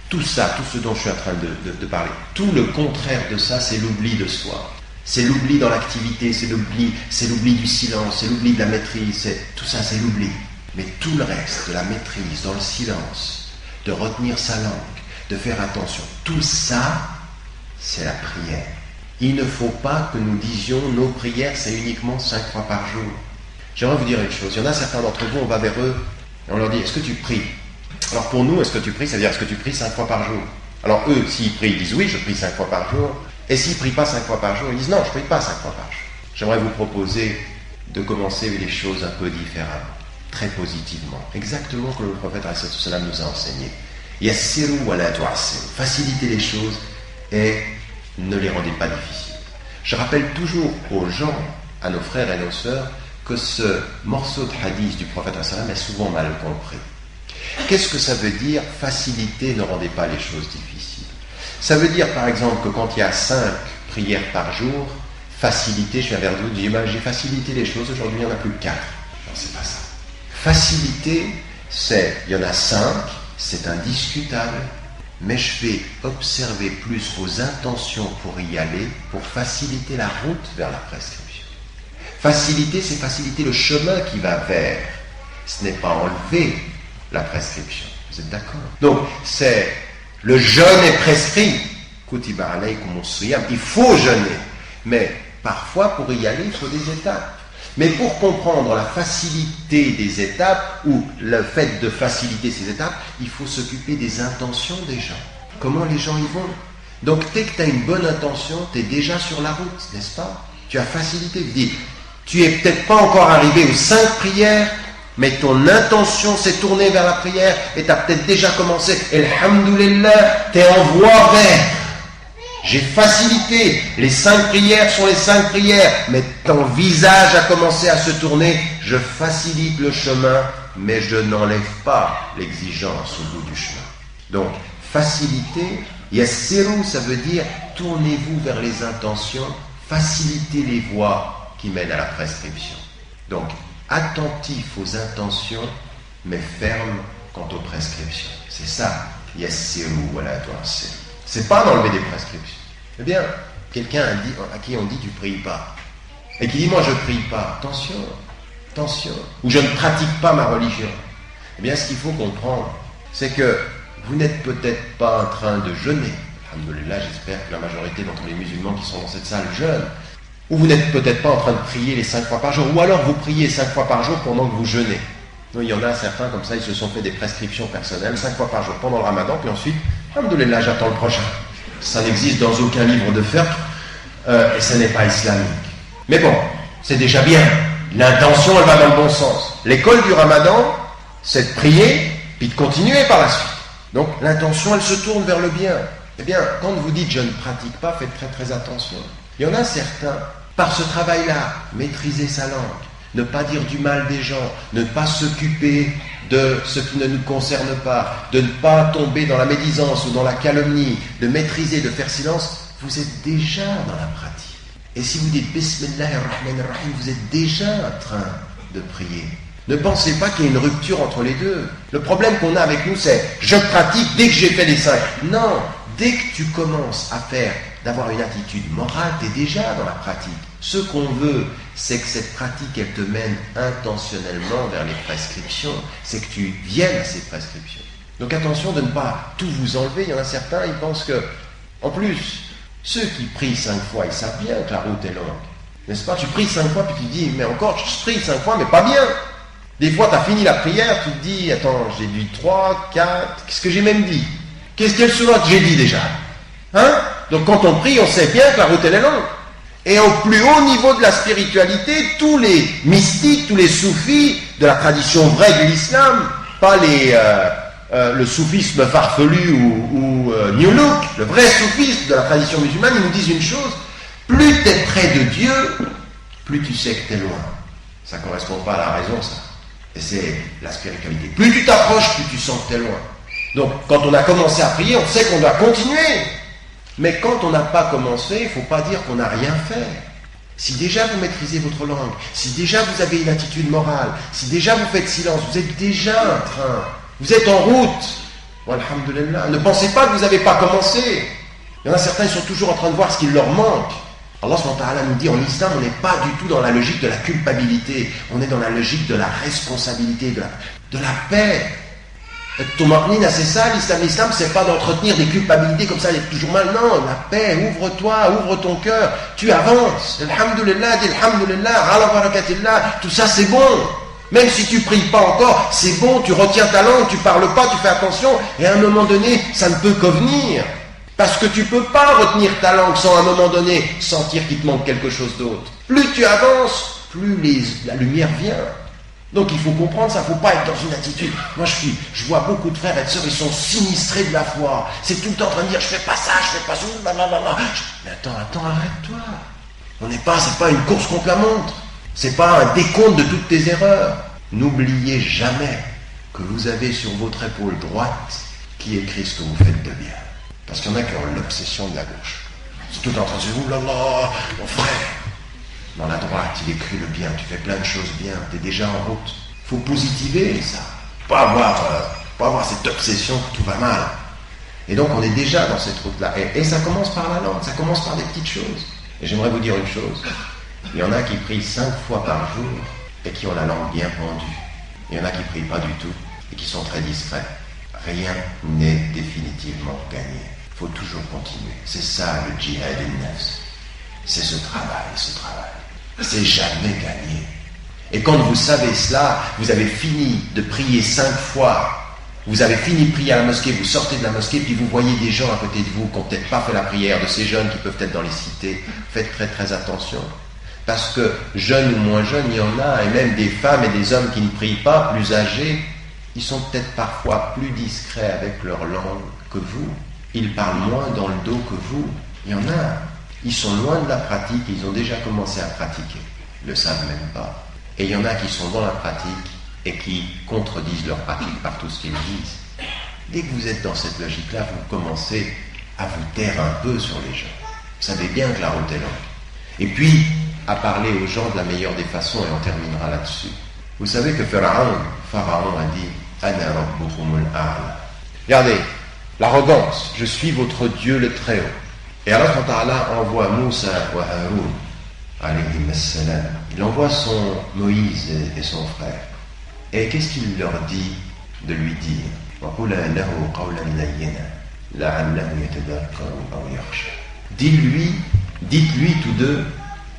C: tout ça, tout ce dont je suis en train de parler, tout le contraire de ça, c'est l'oubli de soi. C'est l'oubli dans l'activité, c'est l'oubli du silence, c'est l'oubli de la maîtrise, tout ça, c'est l'oubli. Mais tout le reste, de la maîtrise, dans le silence, de retenir sa langue, de faire attention, tout ça, c'est la prière. Il ne faut pas que nous disions nos prières, c'est uniquement 5 fois par jour. J'aimerais vous dire une chose. Il y en a certains d'entre vous, on va vers eux et on leur dit, est-ce que tu pries? Alors pour nous, est-ce que tu pries? Ça veut dire, est-ce que tu pries 5 fois par jour? Alors eux, s'ils prient, ils disent oui, je prie 5 fois par jour. Et s'ils ne prient pas 5 fois par jour, ils disent non, je ne prie pas 5 fois par jour. J'aimerais vous proposer de commencer les choses un peu différemment, très positivement. Exactement comme le prophète nous a enseigné. Yassiru wa la tu'assiru. Facilitez les choses et ne les rendez pas difficiles. Je rappelle toujours aux gens, à nos frères et nos sœurs, que ce morceau de hadith du prophète est souvent mal compris. Qu'est-ce que ça veut dire, faciliter, ne rendez pas les choses difficiles? Ça veut dire par exemple que quand il y a 5 prières par jour, faciliter, je viens vers vous, je dis, j'ai facilité les choses, aujourd'hui il n'y en a plus que 4. Non, c'est pas ça. Faciliter, il y en a 5, c'est indiscutable, mais je vais observer plus vos intentions pour y aller, pour faciliter la route vers la prescription. Faciliter, c'est faciliter le chemin qui va vers. Ce n'est pas enlever la prescription. Vous êtes d'accord? Donc, c'est le jeûne est prescrit. Kutiba alaykum as-siyam. Il faut jeûner. Mais parfois, pour y aller, il faut des étapes. Mais pour comprendre la facilité des étapes, ou le fait de faciliter ces étapes, il faut s'occuper des intentions des gens. Comment les gens y vont? Donc, dès que tu as une bonne intention, tu es déjà sur la route, n'est-ce pas? Tu as facilité. Tu dis, tu n'es peut-être pas encore arrivé aux 5 prières, mais ton intention s'est tournée vers la prière et tu as peut-être déjà commencé. Alhamdulillah, tu es en voie vers. J'ai facilité. Les 5 prières sont les 5 prières, mais ton visage a commencé à se tourner. Je facilite le chemin, mais je n'enlève pas l'exigence au bout du chemin. Donc, faciliter, yassiru, ça veut dire tournez-vous vers les intentions, facilitez les voies qui mènent à la prescription. Donc, attentif aux intentions, mais ferme quant aux prescriptions. C'est ça, yassiru wa la tu'assiru. C'est pas d'enlever des prescriptions. Eh bien, quelqu'un à qui on dit tu pries pas, et qui dit moi je prie pas, attention, ou je ne pratique pas ma religion. Eh bien, ce qu'il faut comprendre, c'est que vous n'êtes peut-être pas en train de jeûner. Alhamdoulilah, j'espère que la majorité d'entre les musulmans qui sont dans cette salle jeûnent. Ou vous n'êtes peut-être pas en train de prier les 5 fois par jour, ou alors vous priez 5 fois par jour pendant que vous jeûnez. Non, il y en a certains comme ça, ils se sont fait des prescriptions personnelles 5 fois par jour pendant le ramadan, puis ensuite, alhamdoulilah, j'attends le prochain. Ça n'existe dans aucun livre de fiqh, et ça n'est pas islamique. Mais bon, c'est déjà bien. L'intention, elle va dans le bon sens. L'école du ramadan, c'est de prier, puis de continuer par la suite. Donc l'intention, elle se tourne vers le bien. Eh bien, quand vous dites je ne pratique pas, faites très très attention. Il y en a certains, par ce travail-là, maîtriser sa langue, ne pas dire du mal des gens, ne pas s'occuper de ce qui ne nous concerne pas, de ne pas tomber dans la médisance ou dans la calomnie, de maîtriser, de faire silence, vous êtes déjà dans la pratique. Et si vous dites Bismillahirrahmanirrahim, vous êtes déjà en train de prier. Ne pensez pas qu'il y ait une rupture entre les deux. Le problème qu'on a avec nous, c'est je pratique dès que j'ai fait les 5. Non, dès que tu commences à d'avoir une attitude morale, tu es déjà dans la pratique. Ce qu'on veut, c'est que cette pratique, elle te mène intentionnellement vers les prescriptions. C'est que tu viennes à ces prescriptions. Donc attention de ne pas tout vous enlever. Il y en a certains, ils pensent que, en plus, ceux qui prient 5 fois, ils savent bien que la route est longue. N'est-ce pas? Tu pries 5 fois, puis tu te dis, mais encore, je prie 5 fois, mais pas bien. Des fois, tu as fini la prière, tu te dis, attends, j'ai dit 3, 4, qu'est-ce que j'ai même dit? Quelle sourate que j'ai dit déjà? Hein? Donc quand on prie, on sait bien que la route, elle est longue. Et au plus haut niveau de la spiritualité, tous les mystiques, tous les soufis de la tradition vraie de l'islam, pas le soufisme farfelu ou New Look, le vrai soufisme de la tradition musulmane, ils nous disent une chose, plus tu es près de Dieu, plus tu sais que tu es loin. Ça ne correspond pas à la raison, ça. Et c'est la spiritualité. Plus tu t'approches, plus tu sens que tu es loin. Donc, quand on a commencé à prier, on sait qu'on doit continuer. Mais quand on n'a pas commencé, il ne faut pas dire qu'on n'a rien fait. Si déjà vous maîtrisez votre langue, si déjà vous avez une attitude morale, si déjà vous faites silence, vous êtes déjà en train, vous êtes en route. Alhamdulillah. Ne pensez pas que vous n'avez pas commencé. Il y en a certains, ils sont toujours en train de voir ce qu'il leur manque. Allah subhanahu wa ta'ala nous dit, en islam, on n'est pas du tout dans la logique de la culpabilité. On est dans la logique de la responsabilité, de la paix. Tumarnina, c'est ça l'islam. L'islam, c'est pas d'entretenir des culpabilités comme ça, il est toujours mal. Non, la paix, ouvre-toi, ouvre ton cœur, tu avances. Alhamdulillah, dis alhamdulillah, ala barakatillah, tout ça c'est bon. Même si tu pries pas encore, c'est bon, tu retiens ta langue, tu parles pas, tu fais attention, et à un moment donné, ça ne peut que venir. Parce que tu peux pas retenir ta langue sans à un moment donné sentir qu'il te manque quelque chose d'autre. Plus tu avances, plus la lumière vient. Donc il faut comprendre ça, il ne faut pas être dans une attitude. Moi je vois beaucoup de frères et de sœurs, ils sont sinistrés de la foi. C'est tout le temps en train de dire je fais pas ça, je fais pas ça, blablabla. Mais attends, arrête-toi. C'est pas une course contre la montre. C'est pas un décompte de toutes tes erreurs. N'oubliez jamais que vous avez sur votre épaule droite qui écrit ce que vous faites de bien. Parce qu'il y en a qui ont l'obsession de la gauche. C'est tout en train de dire oulala, mon frère. Dans la droite, il écrit le bien, tu fais plein de choses bien, tu es déjà en route. Il faut positiver ça. Pas avoir cette obsession que tout va mal. Et donc on est déjà dans cette route-là. Et ça commence par la langue, ça commence par des petites choses. Et j'aimerais vous dire une chose. Il y en a qui prient 5 fois par jour et qui ont la langue bien pendue. Il y en a qui ne prient pas du tout et qui sont très discrets. Rien n'est définitivement gagné. Il faut toujours continuer. C'est ça le djihad al-nafs. C'est ce travail. C'est jamais gagné. Et quand vous savez cela, vous avez fini de prier 5 fois, vous avez fini de prier à la mosquée, vous sortez de la mosquée, puis vous voyez des gens à côté de vous qui n'ont peut-être pas fait la prière, de ces jeunes qui peuvent être dans les cités. Faites très très attention. Parce que jeunes ou moins jeunes, il y en a, et même des femmes et des hommes qui ne prient pas, plus âgés, ils sont peut-être parfois plus discrets avec leur langue que vous. Ils parlent moins dans le dos que vous. Il y en a. Ils sont loin de la pratique, ils ont déjà commencé à pratiquer. Ils ne le savent même pas. Et il y en a qui sont dans la pratique et qui contredisent leur pratique par tout ce qu'ils disent. Dès que vous êtes dans cette logique-là, vous commencez à vous taire un peu sur les gens. Vous savez bien que la route est longue. Et puis, à parler aux gens de la meilleure des façons, et on terminera là-dessus. Vous savez que Pharaon a dit Ana rabbukumul a'la. Regardez, l'arrogance, je suis votre Dieu le Très-Haut. Et Allah Ta'ala envoie Moussa wa Haroun, alayhim as-salam. Il envoie son Moïse et son frère. Et qu'est-ce qu'il leur dit de lui dire? Dites-lui tous deux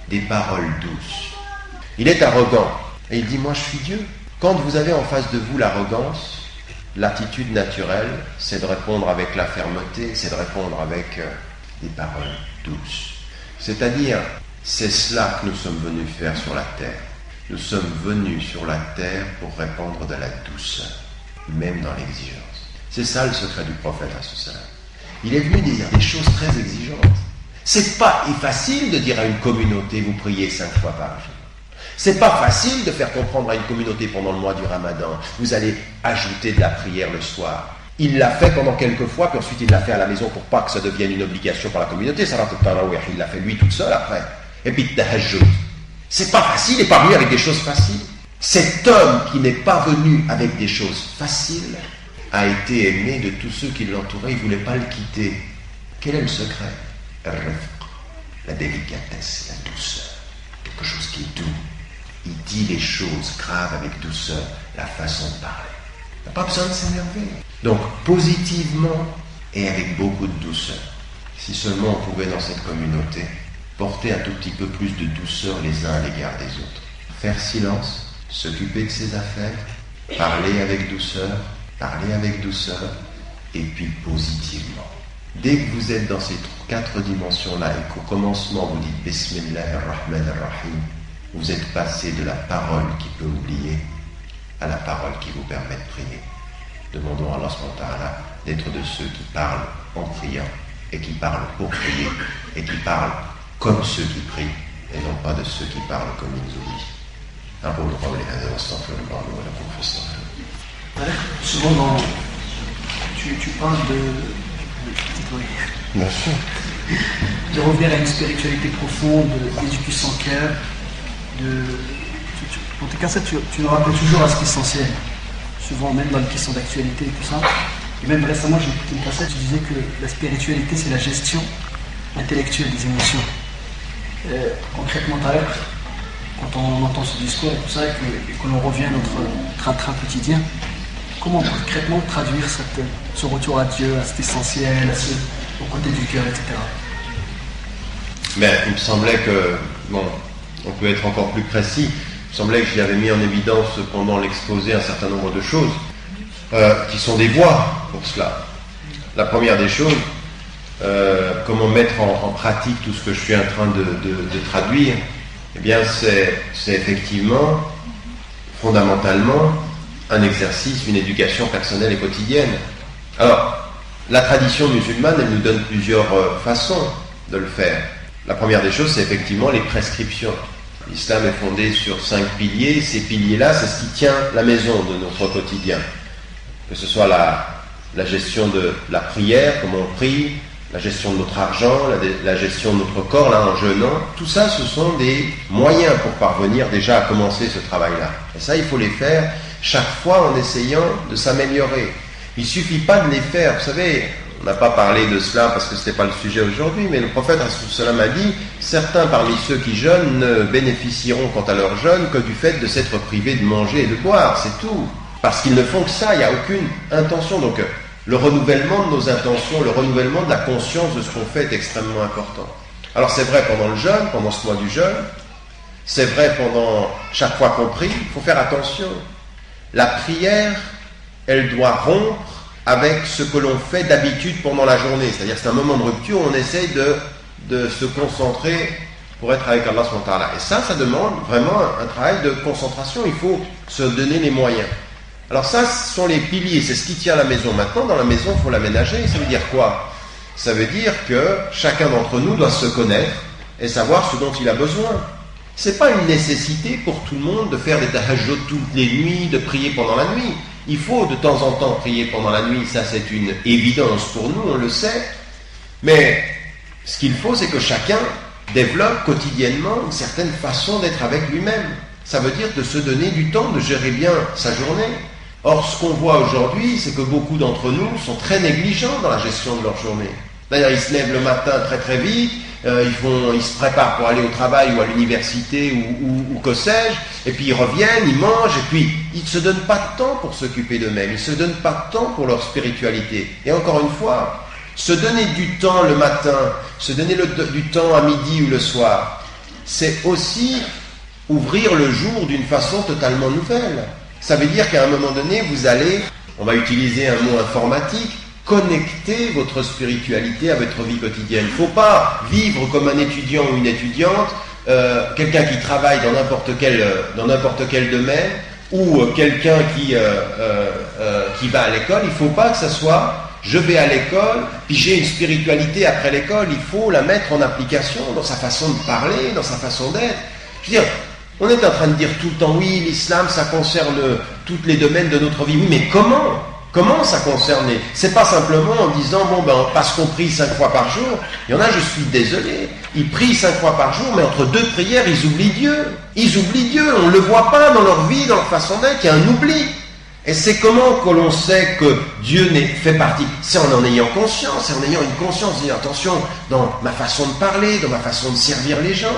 C: des paroles douces. Il est arrogant et il dit moi je suis Dieu. Quand vous avez en face de vous l'arrogance, l'attitude naturelle c'est de répondre avec la fermeté, c'est de répondre avec des paroles douces. C'est-à-dire c'est cela que nous sommes venus faire sur la terre. Nous sommes venus sur la terre pour répandre de la douceur, même dans l'exigence. C'est ça le secret du prophète ﷺ. Il est venu dire des choses très exigeantes. C'est pas facile de dire à une communauté vous priez 5 fois par jour. C'est pas facile de faire comprendre à une communauté pendant le mois du Ramadan vous allez ajouter de la prière le soir. Il l'a fait pendant quelques fois, puis ensuite il l'a fait à la maison pour pas que ça devienne une obligation pour la communauté. Salat al-Tarawih, il l'a fait lui tout seul après. Et puis Tahajjud. C'est pas facile, il n'est pas venu avec des choses faciles. Cet homme qui n'est pas venu avec des choses faciles a été aimé de tous ceux qui l'entouraient, il ne voulait pas le quitter. Quel est le secret? La délicatesse, la douceur, quelque chose qui est doux. Il dit les choses graves avec douceur, la façon de parler. Il n'a pas besoin de s'énerver. Donc, positivement et avec beaucoup de douceur. Si seulement on pouvait dans cette communauté porter un tout petit peu plus de douceur les uns à l'égard des autres. Faire silence, s'occuper de ses affaires, parler avec douceur, et puis positivement. Dès que vous êtes dans ces 4 dimensions-là et qu'au commencement vous dites Bismillahir-Rahmanir-Rahim, vous êtes passé de la parole qui peut oublier à la parole qui vous permet de prier. Demandons à Allah subhanahu wa ta'ala d'être de ceux qui parlent en priant et qui parlent pour prier et qui parlent comme ceux qui prient et non pas de ceux qui parlent comme ils oublient.
D: Souvent, tu parles
C: Bien sûr.
D: de revenir à une spiritualité profonde, d'éduquer son cœur. En tout cas, ça, tu nous rappelles toujours à ce qui est essentiel. Souvent, même dans les questions d'actualité et tout ça. Et même récemment, j'ai écouté une passage qui disait que la spiritualité, c'est la gestion intellectuelle des émotions. Concrètement, tout à l'heure, quand on entend ce discours et tout ça, et que l'on revient à notre train-train quotidien, comment concrètement traduire ce retour à Dieu, à cet essentiel, au côté du cœur, etc.
C: Mais il me semblait que, on peut être encore plus précis, il me semblait que j'y avais mis en évidence pendant l'exposé un certain nombre de choses qui sont des voies pour cela. La première des choses, comment mettre en pratique tout ce que je suis en train de traduire, eh bien c'est effectivement, fondamentalement, un exercice, une éducation personnelle et quotidienne. Alors, la tradition musulmane, elle nous donne plusieurs façons de le faire. La première des choses, c'est effectivement les prescriptions. L'islam est fondé sur 5 piliers. Ces piliers-là, c'est ce qui tient la maison de notre quotidien. Que ce soit la gestion de la prière, comment on prie, la gestion de notre argent, la gestion de notre corps, là, en jeûnant. Tout ça, ce sont des moyens pour parvenir déjà à commencer ce travail-là. Et ça, il faut les faire chaque fois en essayant de s'améliorer. Il ne suffit pas de les faire. Vous savez, on n'a pas parlé de cela parce que ce n'était pas le sujet aujourd'hui, mais le prophète ﷺ a dit « Certains parmi ceux qui jeûnent ne bénéficieront quant à leur jeûne que du fait de s'être privés de manger et de boire, c'est tout. » Parce qu'ils ne font que ça, il n'y a aucune intention. Donc le renouvellement de nos intentions, le renouvellement de la conscience de ce qu'on fait est extrêmement important. Alors c'est vrai pendant le jeûne, pendant ce mois du jeûne, c'est vrai pendant chaque fois qu'on prie, il faut faire attention. La prière, elle doit rompre avec ce que l'on fait d'habitude pendant la journée. C'est-à-dire c'est un moment de rupture où on essaye de se concentrer pour être avec Allah subhanahu wa ta'ala. Et ça demande vraiment un travail de concentration. Il faut se donner les moyens. Alors ça, ce sont les piliers, c'est ce qui tient la maison. Maintenant, dans la maison, il faut l'aménager. Ça veut dire quoi? Ça veut dire que chacun d'entre nous doit se connaître et savoir ce dont il a besoin. C'est pas une nécessité pour tout le monde de faire des tahajjud toutes les nuits, de prier pendant la nuit. Il faut de temps en temps prier pendant la nuit, ça c'est une évidence pour nous, on le sait. Mais ce qu'il faut, c'est que chacun développe quotidiennement une certaine façon d'être avec lui-même. Ça veut dire de se donner du temps, de gérer bien sa journée. Or, ce qu'on voit aujourd'hui, c'est que beaucoup d'entre nous sont très négligents dans la gestion de leur journée. D'ailleurs, ils se lèvent le matin très très vite, ils se préparent pour aller au travail ou à l'université ou que sais-je, et puis ils reviennent, ils mangent, et puis ils ne se donnent pas de temps pour s'occuper d'eux-mêmes, ils ne se donnent pas de temps pour leur spiritualité. Et encore une fois, se donner du temps le matin, se donner du temps à midi ou le soir, c'est aussi ouvrir le jour d'une façon totalement nouvelle. Ça veut dire qu'à un moment donné, vous allez, on va utiliser un mot informatique, connecter votre spiritualité à votre vie quotidienne. Il ne faut pas vivre comme un étudiant ou une étudiante, quelqu'un qui travaille dans n'importe quel domaine, ou quelqu'un qui va à l'école. Il ne faut pas que ça soit je vais à l'école, puis j'ai une spiritualité après l'école. Il faut la mettre en application dans sa façon de parler, dans sa façon d'être. Je veux dire, on est en train de dire tout le temps, oui, l'islam, ça concerne tous les domaines de notre vie. Oui, mais comment ça concerne? C'est pas simplement en disant, parce qu'on prie 5 fois par jour. Il y en a, je suis désolé, ils prient 5 fois par jour, mais entre 2 prières, ils oublient Dieu. Ils oublient Dieu, on ne le voit pas dans leur vie, dans leur façon d'être, il y a un oubli. Et c'est comment que l'on sait que Dieu fait partie? C'est en ayant conscience, c'est en ayant une conscience, dire attention, dans ma façon de parler, dans ma façon de servir les gens.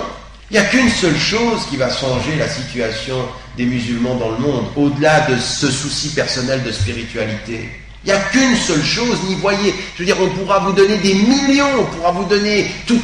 C: Il n'y a qu'une seule chose qui va changer la situation des musulmans dans le monde, au-delà de ce souci personnel de spiritualité. Il n'y a qu'une seule chose, n'y voyez. Je veux dire, on pourra vous donner des millions, on pourra vous donner tout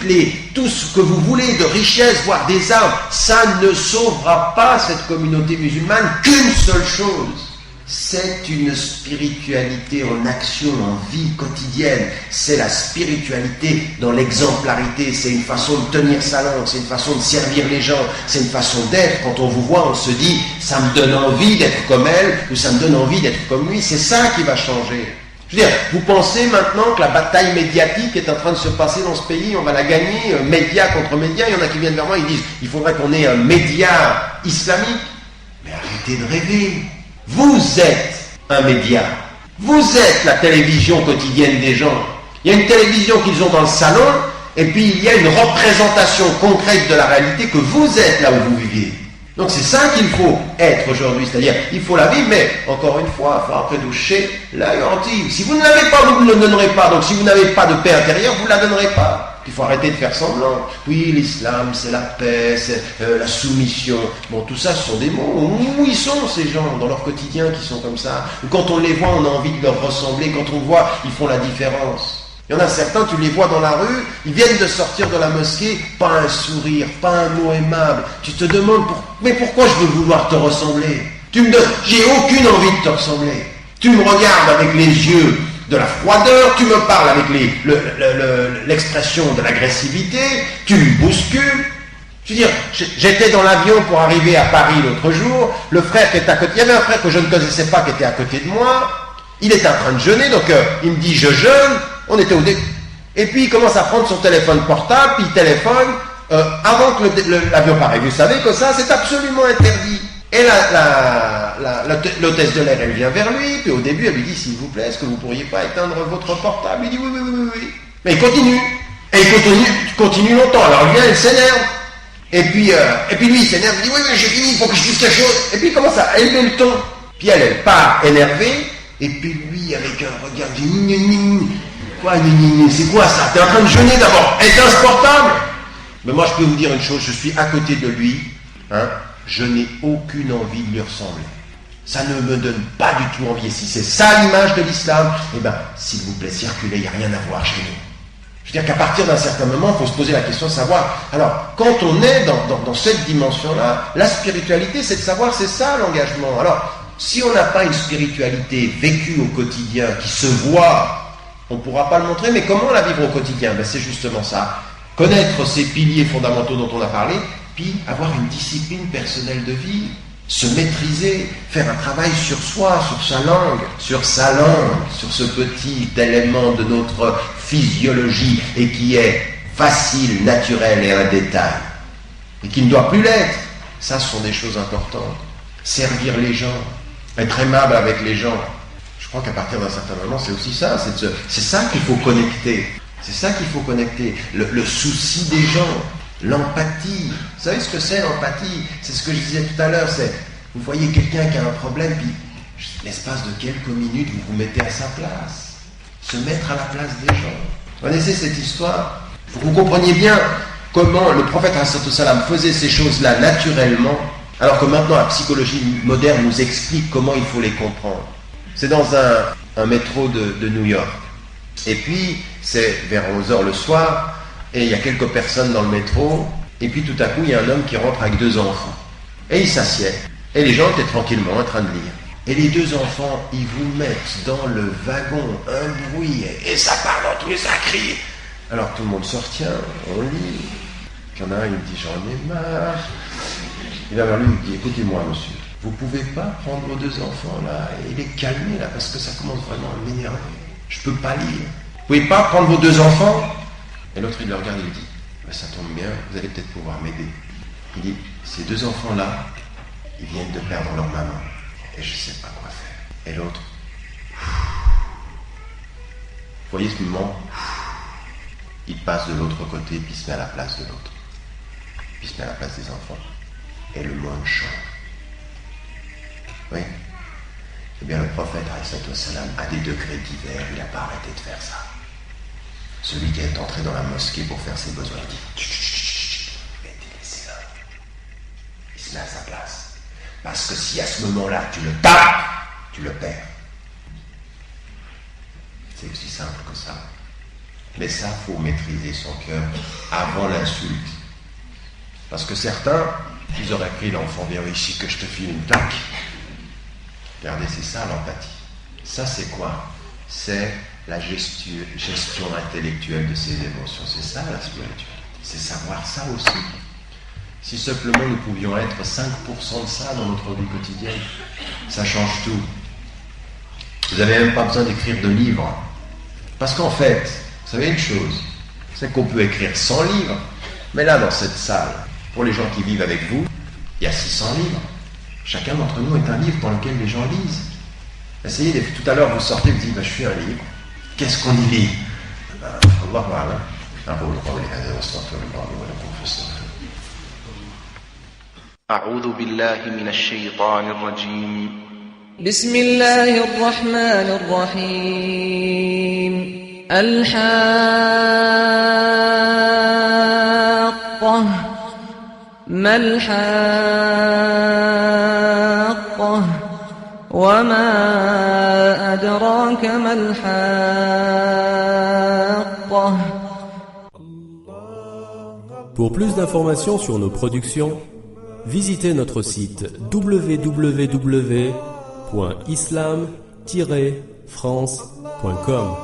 C: ce que vous voulez de richesse, voire des armes. Ça ne sauvera pas cette communauté musulmane. Qu'une seule chose. C'est une spiritualité en action, en vie quotidienne. C'est la spiritualité dans l'exemplarité. C'est une façon de tenir sa langue, c'est une façon de servir les gens, c'est une façon d'être. Quand on vous voit, on se dit, ça me donne envie d'être comme elle, ou ça me donne envie d'être comme lui. C'est ça qui va changer. Je veux dire, vous pensez maintenant que la bataille médiatique est en train de se passer dans ce pays, on va la gagner, média contre média. Il y en a qui viennent vers moi, ils disent, il faudrait qu'on ait un média islamique. Mais arrêtez de rêver. Vous êtes un média. Vous êtes la télévision quotidienne des gens. Il y a une télévision qu'ils ont dans le salon, et puis il y a une représentation concrète de la réalité que vous êtes là où vous vivez. Donc c'est ça qu'il faut être aujourd'hui, c'est-à-dire il faut la vivre, mais encore une fois, il faut après doucher la garantie. Si vous ne l'avez pas, vous ne le donnerez pas. Donc si vous n'avez pas de paix intérieure, vous ne la donnerez pas. Il faut arrêter de faire semblant. Oui, l'islam, c'est la paix, c'est la soumission. Bon, tout ça, ce sont des mots. Où ils sont, ces gens, dans leur quotidien, qui sont comme ça? Ou quand on les voit, on a envie de leur ressembler. Quand on voit, ils font la différence. Il y en a certains, tu les vois dans la rue, ils viennent de sortir de la mosquée, pas un sourire, pas un mot aimable. Tu te demandes, mais pourquoi je veux vouloir te ressembler? J'ai aucune envie de te ressembler. Tu me regardes avec les yeux de la froideur, tu me parles avec l'expression de l'agressivité, tu me bouscules. Je veux dire, j'étais dans l'avion pour arriver à Paris l'autre jour, le frère qui était à côté, il y avait un frère que je ne connaissais pas qui était à côté de moi, il était en train de jeûner, donc il me dit je jeûne, on était au début, et puis il commence à prendre son téléphone portable, puis il téléphone avant que l'avion pareil. Vous savez que ça c'est absolument interdit. Et l'hôtesse de l'air, elle vient vers lui, puis au début, elle lui dit, s'il vous plaît, est-ce que vous pourriez pas éteindre votre portable? Il dit, oui. Mais il continue. Et il continue longtemps. Alors, elle vient, elle s'énerve. Et puis lui, il s'énerve, il dit, oui, j'ai fini, il faut que je dise quelque chose. Et puis, il commence à élever le ton. Puis elle part énervée. Et puis lui, avec un regard, il dit, quoi, c'est quoi ça? T'es en train de jeûner d'abord. Éteins ce portable. Mais moi, je peux vous dire une chose, je suis à côté de lui, hein. Je n'ai aucune envie de lui ressembler. Ça ne me donne pas du tout envie. Et si c'est ça l'image de l'islam, eh bien, s'il vous plaît, circulez, il n'y a rien à voir chez nous. Je veux dire qu'à partir d'un certain moment, il faut se poser la question de savoir, alors, quand on est dans cette dimension-là, la spiritualité, c'est de savoir, c'est ça l'engagement. Alors, si on n'a pas une spiritualité vécue au quotidien, qui se voit, on ne pourra pas le montrer, mais comment la vivre au quotidien? Ben, c'est justement ça. Connaître ces piliers fondamentaux dont on a parlé, puis avoir une discipline personnelle de vie, se maîtriser, faire un travail sur soi, sur sa langue, sur ce petit élément de notre physiologie et qui est facile, naturel et un détail, et qui ne doit plus l'être. Ça, ce sont des choses importantes. Servir les gens, être aimable avec les gens. Je crois qu'à partir d'un certain moment, c'est aussi ça, c'est ça qu'il faut connecter. C'est ça qu'il faut connecter, le souci des gens. L'empathie, vous savez ce que c'est l'empathie? C'est ce que je disais tout à l'heure, c'est, vous voyez quelqu'un qui a un problème, puis L'espace de quelques minutes, vous vous mettez à sa place. Se mettre à la place des gens. Connaissez cette histoire? Pour que vous compreniez bien comment le prophète ﷺ faisait ces choses-là naturellement, alors que maintenant la psychologie moderne nous explique comment il faut les comprendre. C'est dans un métro de New York. Et puis, c'est vers 11h le soir, et il y a quelques personnes dans le métro, et puis tout à coup, il y a un homme qui rentre avec 2 enfants. Et il s'assied, et les gens étaient tranquillement en train de lire. Et les 2 enfants, ils vous mettent dans le wagon un bruit, et ça part dans tous les ça crie. Alors tout le monde se retient, on lit. Il y en a un, il me dit, j'en ai marre. Il va vers lui, il me dit, écoutez-moi monsieur, vous pouvez pas prendre vos 2 enfants là et les calmer là, parce que ça commence vraiment à m'énerver. Je peux pas lire. Vous pouvez pas prendre vos 2 enfants? Et l'autre il le regarde et il dit, ça tombe bien, vous allez peut-être pouvoir m'aider. Il dit, ces 2 enfants là, ils viennent de perdre leur maman. Et je sais pas quoi faire. Et l'autre, vous voyez ce moment? Il passe de l'autre côté, puis il se met à la place de l'autre. Puis il se met à la place des enfants. Et le monde change. Oui. Eh bien, le prophète, à des degrés divers, il n'a pas arrêté de faire ça. Celui qui est entré dans la mosquée pour faire ses besoins, il dit, chut, laissez-le. Il se met à sa place. Parce que si à ce moment-là, tu le tapes, tu le perds. C'est aussi simple que ça. Mais ça, il faut maîtriser son cœur avant l'insulte. Parce que certains, ils auraient pris l'enfant, viens ici que je te file une claque. Regardez, c'est ça l'empathie. Ça, c'est quoi? C'est la gestion intellectuelle de ses émotions. C'est ça la spiritualité. C'est savoir ça aussi. Si simplement nous pouvions être 5% de ça dans notre vie quotidienne, ça change tout. Vous n'avez même pas besoin d'écrire de livres. Parce qu'en fait, vous savez une chose, c'est qu'on peut écrire 100 livres, mais là, dans cette salle, pour les gens qui vivent avec vous, il y a 600 livres. Chacun d'entre nous est un livre dans lequel les gens lisent. Essayez, tout à l'heure, vous sortez, vous dites, je suis un livre. Qu'est-ce qu'on y lit? Allah Ta'ala.
A: أعوذ بالله من الشيطان الرجيم
E: بسم الله الرحمن الرحيم الحاقة ما الحاقة وما أدراك ما الحاقة.
F: Pour plus d'informations sur nos productions, visitez notre site www.islam-france.com.